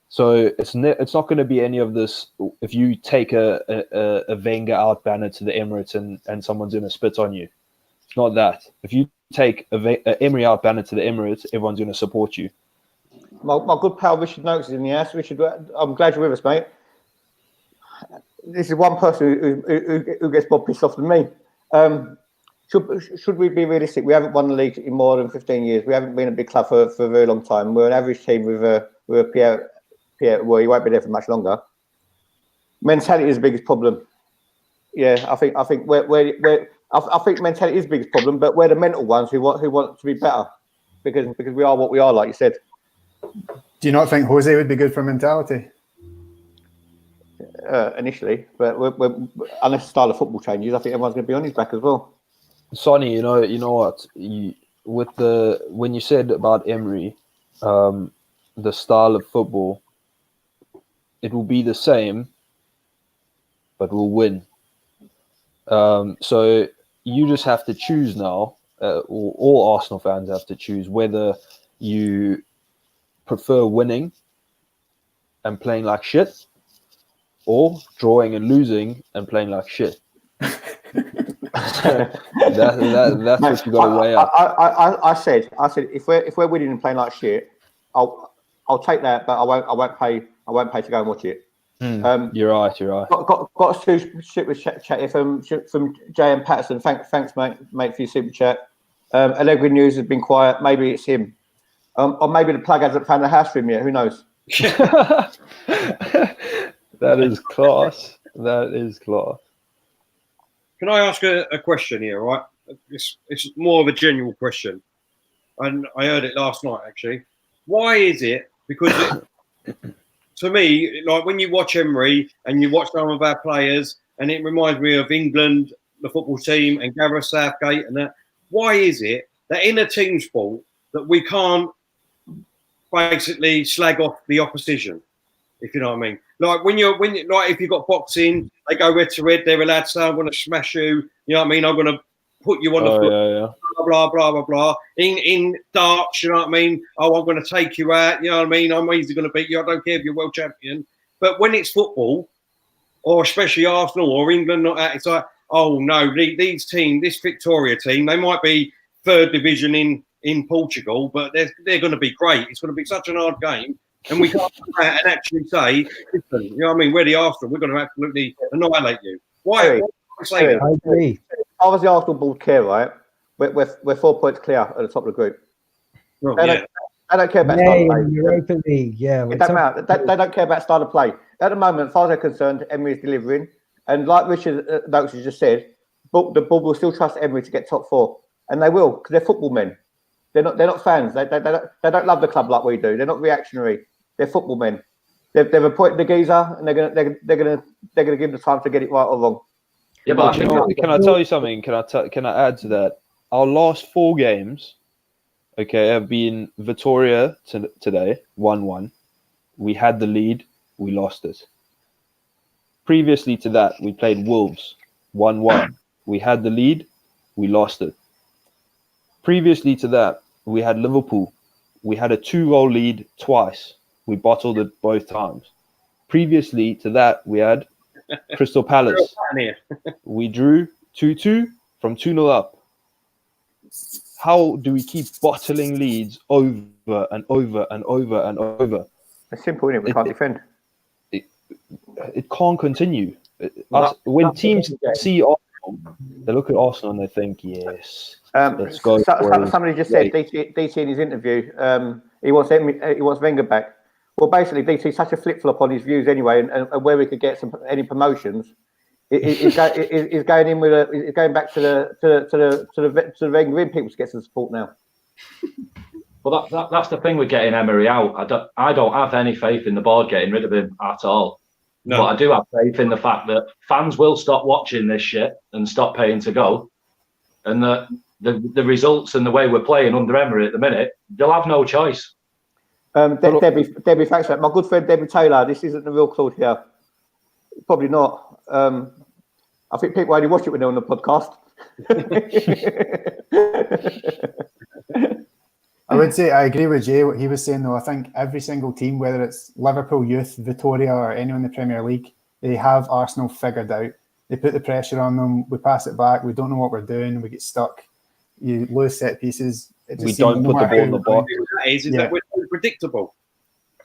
Speaker 5: So it's not going to be any of this. If you take a Wenger out banner to the Emirates and someone's going to spit on you, it's not that. If you take a Emery out banner to the Emirates, everyone's going to support you.
Speaker 1: My good pal Richard Noakes is in the house. Richard, I'm glad you're with us, mate. This is one person who gets more pissed off than me. Should we be realistic? We haven't won the league in more than 15 years. We haven't been a big club for a very long time. We're an average team with a Pierre. Well, he won't be there for much longer. Mentality is the biggest problem. Yeah, I think I think mentality is the biggest problem, but we're the mental ones who want to be better because we are what we are, like you said.
Speaker 2: do you not think Jose would be good for mentality?
Speaker 1: Initially, but unless the style of football changes, I think everyone's going to be on his back as well.
Speaker 5: Sonny, you know what? when you said about Emery, the style of football, it will be the same, but we'll win. So you just have to choose now, or all Arsenal fans have to choose whether you prefer winning and playing like shit, or drawing and losing and playing like shit. That's what you got to weigh up.
Speaker 1: I said if we're winning and playing like shit, I'll take that, but I won't pay to go and watch it.
Speaker 5: You're right.
Speaker 1: Got a super chat here from J.M. Patterson. Thanks, mate, for your super chat. Allegri News has been quiet. Maybe it's him, or maybe the plug hasn't found the house for him yet. Who knows?
Speaker 5: That is class. That is class.
Speaker 3: Can I ask a question here? Right, it's more of a general question, and I heard it last night actually. Why is it? Because to me, like when you watch Emery and you watch some of our players, and it reminds me of England, the football team, and Gareth Southgate, and that. Why is it that in a team sport that we can't basically slag off the opposition? If you know what I mean. Like when if you've got boxing, they go red to red, they're allowed to say, I'm gonna smash you, you know what I mean? I'm gonna put you on the floor,
Speaker 5: yeah.
Speaker 3: blah, blah, blah, blah. In darts, you know what I mean? Oh, I'm gonna take you out, you know what I mean? I'm easily gonna beat you, I don't care if you're world champion. But when it's football, or especially Arsenal or England, not that, it's like, oh no, these teams, this Vitoria team, they might be third division in Portugal, but they're gonna be great. It's gonna be such an hard game. And we can't come out and actually say, listen, you know what I mean? We're the Arsenal. We're going to absolutely annihilate you. Why?
Speaker 1: I agree. I was the Arsenal board care, right? We're 4 points clear at the top of the group.
Speaker 3: Well,
Speaker 1: they don't care about start of play.
Speaker 7: Europa League, yeah.
Speaker 1: They don't care about start of play. At the moment, as far as they're concerned, Emery is delivering. And like Richard Noakes has just said, the board will still trust Emery to get top 4. And they will, because they're football men. They're not fans. They don't love the club like we do. They're not reactionary. They're football men. They've appointed the geezer, and they're gonna give the time to get it right or wrong.
Speaker 5: Yeah, but can I tell you something? Can I add to that? Our last 4 games, okay, have been Vitoria today, 1-1. We had the lead, we lost it. Previously to that, we played Wolves, 1-1. We had the lead, we lost it. Previously to that, we had Liverpool. We had a 2-goal lead twice. We bottled it both times. Previously to that, we had Crystal Palace. We drew 2-2 from 2-0 up. How do we keep bottling leads over and over and over and over?
Speaker 1: It's simple, isn't it? We can't defend.
Speaker 5: It can't continue. When teams see Arsenal, they look at Arsenal and they think, yes, let's go.
Speaker 1: Somebody just said, DT in his interview, he wants Wenger back. Well, basically, DT's such a flip-flop on his views anyway, and where we could get any promotions, he's going back to the Wenger in people to get some support now.
Speaker 6: Well, that's the thing with getting Emery out. I don't have any faith in the board getting rid of him at all. No. But I do have faith in the fact that fans will stop watching this shit and stop paying to go, and that the results and the way we're playing under Emery at the minute, they'll have no choice.
Speaker 1: Debbie, thanks for that. My good friend Debbie Taylor, this isn't the real Claude here. Probably not. I think people only watch it when they're on the podcast.
Speaker 2: I would say I agree with Jay, what he was saying, though. I think every single team, whether it's Liverpool Youth, Vitoria, or anyone in the Premier League, they have Arsenal figured out. They put the pressure on them. We pass it back. We don't know what we're doing. We get stuck. You lose set pieces.
Speaker 5: We don't put the ball in the box.
Speaker 3: That we're so predictable.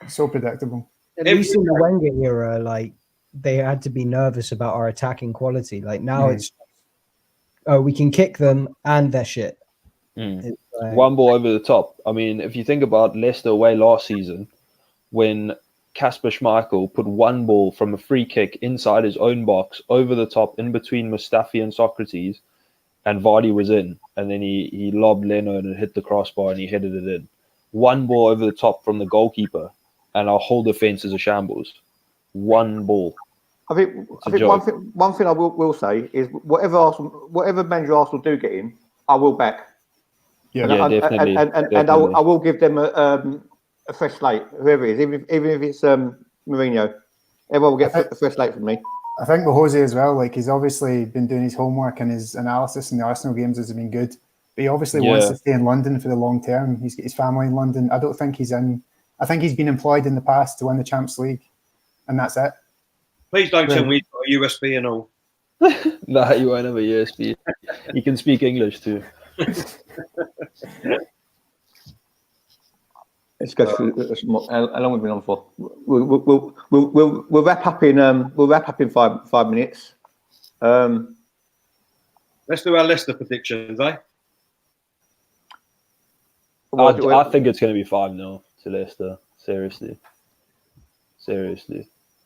Speaker 2: So predictable.
Speaker 7: At least in the Wenger era, like, they had to be nervous about our attacking quality. Like, now it's, we can kick them and they're shit.
Speaker 5: Like, 1 ball over the top. I mean, if you think about Leicester away last season, when Kasper Schmeichel put 1 ball from a free kick inside his own box over the top in between Mustafi and Socrates, and Vardy was in, and then he lobbed Leno and hit the crossbar and he headed it in. 1 ball over the top from the goalkeeper, and our whole defense is a shambles. 1 ball.
Speaker 1: I think one thing I will say is whatever manager Arsenal do get in, I will back.
Speaker 2: Yeah,
Speaker 4: definitely.
Speaker 1: And I will give them a fresh slate, whoever it is, even if it's Mourinho. Everyone will get a fresh slate from me.
Speaker 2: I think with Jose as well, like he's obviously been doing his homework and his analysis in the Arsenal games has been good. But he obviously wants to stay in London for the long term. He's got his family in London. I don't think he's in. I think he's been employed in the past to win the Champions League, and that's it.
Speaker 3: Please don't tell me he's got a USB and all.
Speaker 4: Nah, you won't have a USB. You can speak English too.
Speaker 1: Let's go through. How long have we been on for? We'll wrap up in 5 minutes.
Speaker 3: Let's do our Leicester predictions, eh?
Speaker 4: I think it's going to be 5-0 to Leicester. Seriously.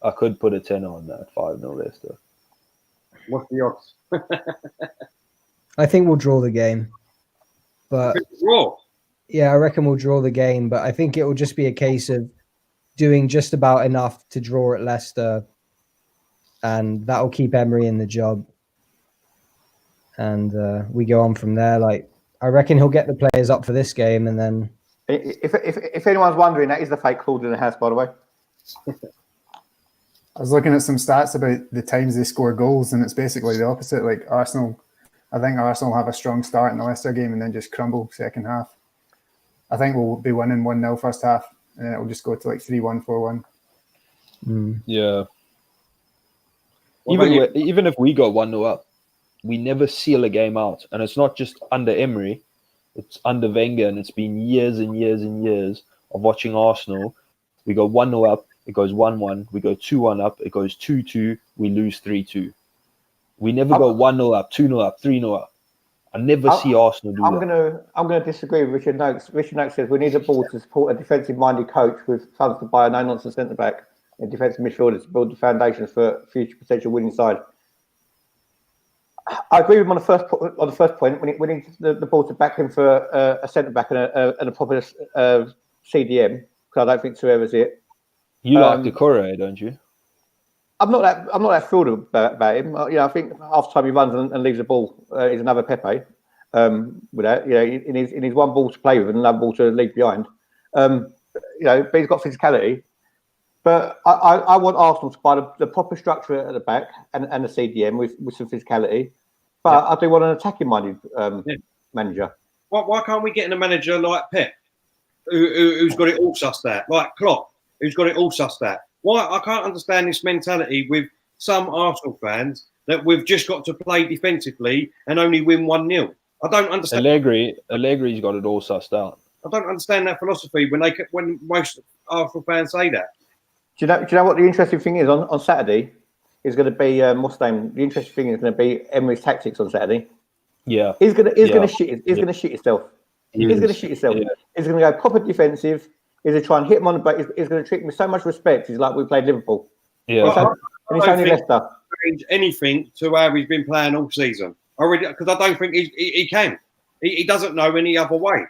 Speaker 4: I could put a 10 on that. 5-0 Leicester.
Speaker 3: What's the odds?
Speaker 7: I think we'll draw the game. But
Speaker 3: Draw.
Speaker 7: yeah, I reckon we'll draw the game. But I think it will just be a case of doing just about enough to draw at Leicester, and that will keep Emery in the job. And we go on from there. Like, I reckon he'll get the players up for this game, and then.
Speaker 1: If anyone's wondering, that is the fake Claude in the house, by the way.
Speaker 2: I was looking at some stats about the times they score goals, and it's basically the opposite. Like Arsenal, I think Arsenal have a strong start in the Leicester game and then just crumble second half. I think we'll be winning 1-0 first half, and then it'll just go to like 3-1, 4-1.
Speaker 4: Yeah. Even if we go 1-0 up, we never seal a game out. And it's not just under Emery, it's under Wenger, and it's been years and years and years of watching Arsenal. We go 1-0 up, it goes 1-1. We go 2-1 up, it goes 2-2. We lose 3-2. We never go 1-0 up, 2-0 up, 3-0 up. I never see Arsenal do that.
Speaker 1: I'm gonna disagree with Richard Noakes. Richard Noakes says we need a board to support a defensive-minded coach with funds to buy a no-nonsense centre-back and defensive midfielders to build the foundations for a future potential winning side. I agree with him on the first point. We need the board to back him for a centre-back and a proper CDM, because I don't think Torreira's it.
Speaker 4: You like Decore, don't you?
Speaker 1: I'm not that thrilled about him. I think half the time he runs and leaves the ball is another Pepe. With that, in his one ball to play with and another ball to leave behind. But he's got physicality. But I want Arsenal to buy the proper structure at the back and the CDM with some physicality. But I do want an attacking-minded manager.
Speaker 3: Why can't we get in a manager like Pep, who's got it all sussed out, like Klopp, who's got it all sussed out? Why I can't understand this mentality with some Arsenal fans that we've just got to play defensively and only win 1-0. I don't understand.
Speaker 4: Allegri's got it all sussed out.
Speaker 3: I don't understand that philosophy when most Arsenal fans say that.
Speaker 1: Do you know what the interesting thing is on Saturday? Is going to be The interesting thing is going to be Emery's tactics on Saturday.
Speaker 4: Yeah,
Speaker 1: he's going to shit. He's going to shit himself. He's going to shit himself.
Speaker 4: Yeah.
Speaker 1: He's going to go proper defensive. He's going to try and hit him on the back. He's going to treat him with so much respect. He's like we played Liverpool.
Speaker 4: Yeah,
Speaker 1: and it's only Leicester.
Speaker 3: Change anything to how he's been playing all season already, because I don't think he can. He doesn't know any other way.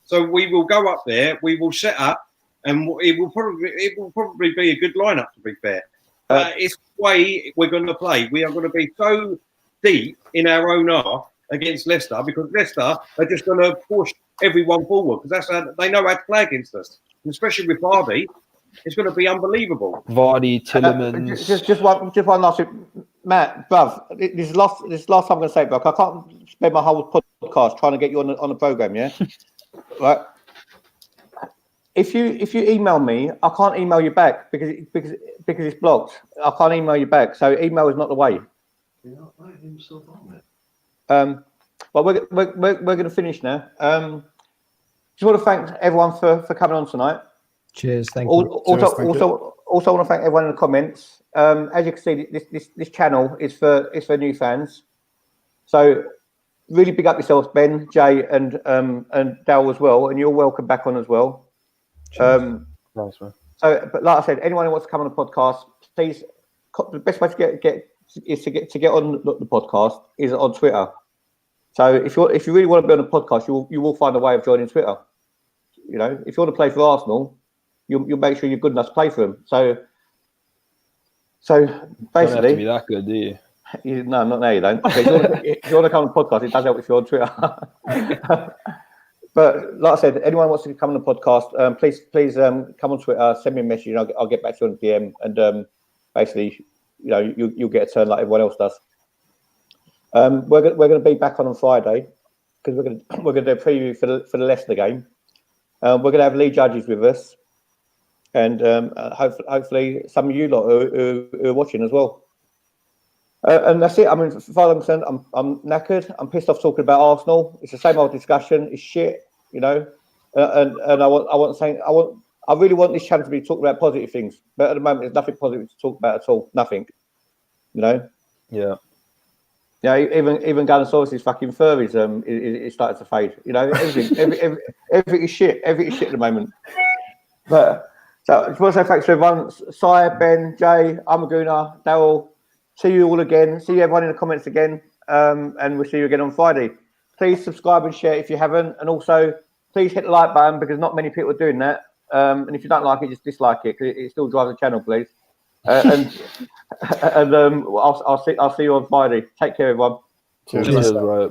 Speaker 3: So we will go up there. We will set up, and it will probably be a good lineup. To be fair, it's the way we're going to play. We are going to be so deep in our own half against Leicester, because Leicester are just going to push everyone forward, because that's how they know how to play against us, and especially with Vardy. It's going to be unbelievable.
Speaker 4: Vardy, Tillemans.
Speaker 1: Just one last thing. Matt, bruv, this is last time I'm going to say it, bro. I can't spend my whole podcast trying to get you on the program, yeah? Right? If you email me, I can't email you back because it's blocked. I can't email you back, so email is not the way. But we're going to finish now. Just want to thank everyone for coming on tonight.
Speaker 7: Cheers, thank you.
Speaker 1: Also, I want to thank everyone in the comments. As you can see, this channel is for new fans. So really big up yourselves, Ben, Jay, and Dal as well, and you're welcome back on as well.
Speaker 4: Nice, man.
Speaker 1: So, but like I said, anyone who wants to come on the podcast, please. The best way to get on the podcast is on Twitter. So if you really want to be on the podcast, you will find a way of joining Twitter. If you want to play for Arsenal, you'll make sure you're good enough to play for them. So basically,
Speaker 4: don't have to be that good, do you?
Speaker 1: No, not now. You don't. If you want to come on the podcast, it does help if you're on Twitter. But like I said, anyone wants to come on the podcast, please come on Twitter, send me a message, and I'll get back to you on DM. And basically, you'll get a turn like everyone else does. We're going to be back on Friday because we're going to do a preview for the Leicester game. We're going to have Lee Judges with us, and hopefully some of you lot who are watching as well. And that's it. I mean, as far as I'm concerned, I'm knackered. I'm pissed off talking about Arsenal. It's the same old discussion. It's shit, And I really want this channel to be talking about positive things. But at the moment, there's nothing positive to talk about at all. Nothing.
Speaker 4: Yeah.
Speaker 1: Yeah, even Gunnosaurus' fucking fur is starting to fade. Everything is shit. Everything is shit at the moment. But so I just want to say thanks to everyone. Sai, Ben, Jay, Amaguna, Daryl. See you all again. See everyone in the comments again. And we'll see you again on Friday. Please subscribe and share if you haven't. And also, please hit the like button because not many people are doing that. And if you don't like it, just dislike it because it still drives the channel, please. And I'll see you on Friday. Take care, everyone.
Speaker 4: Cheers, bro.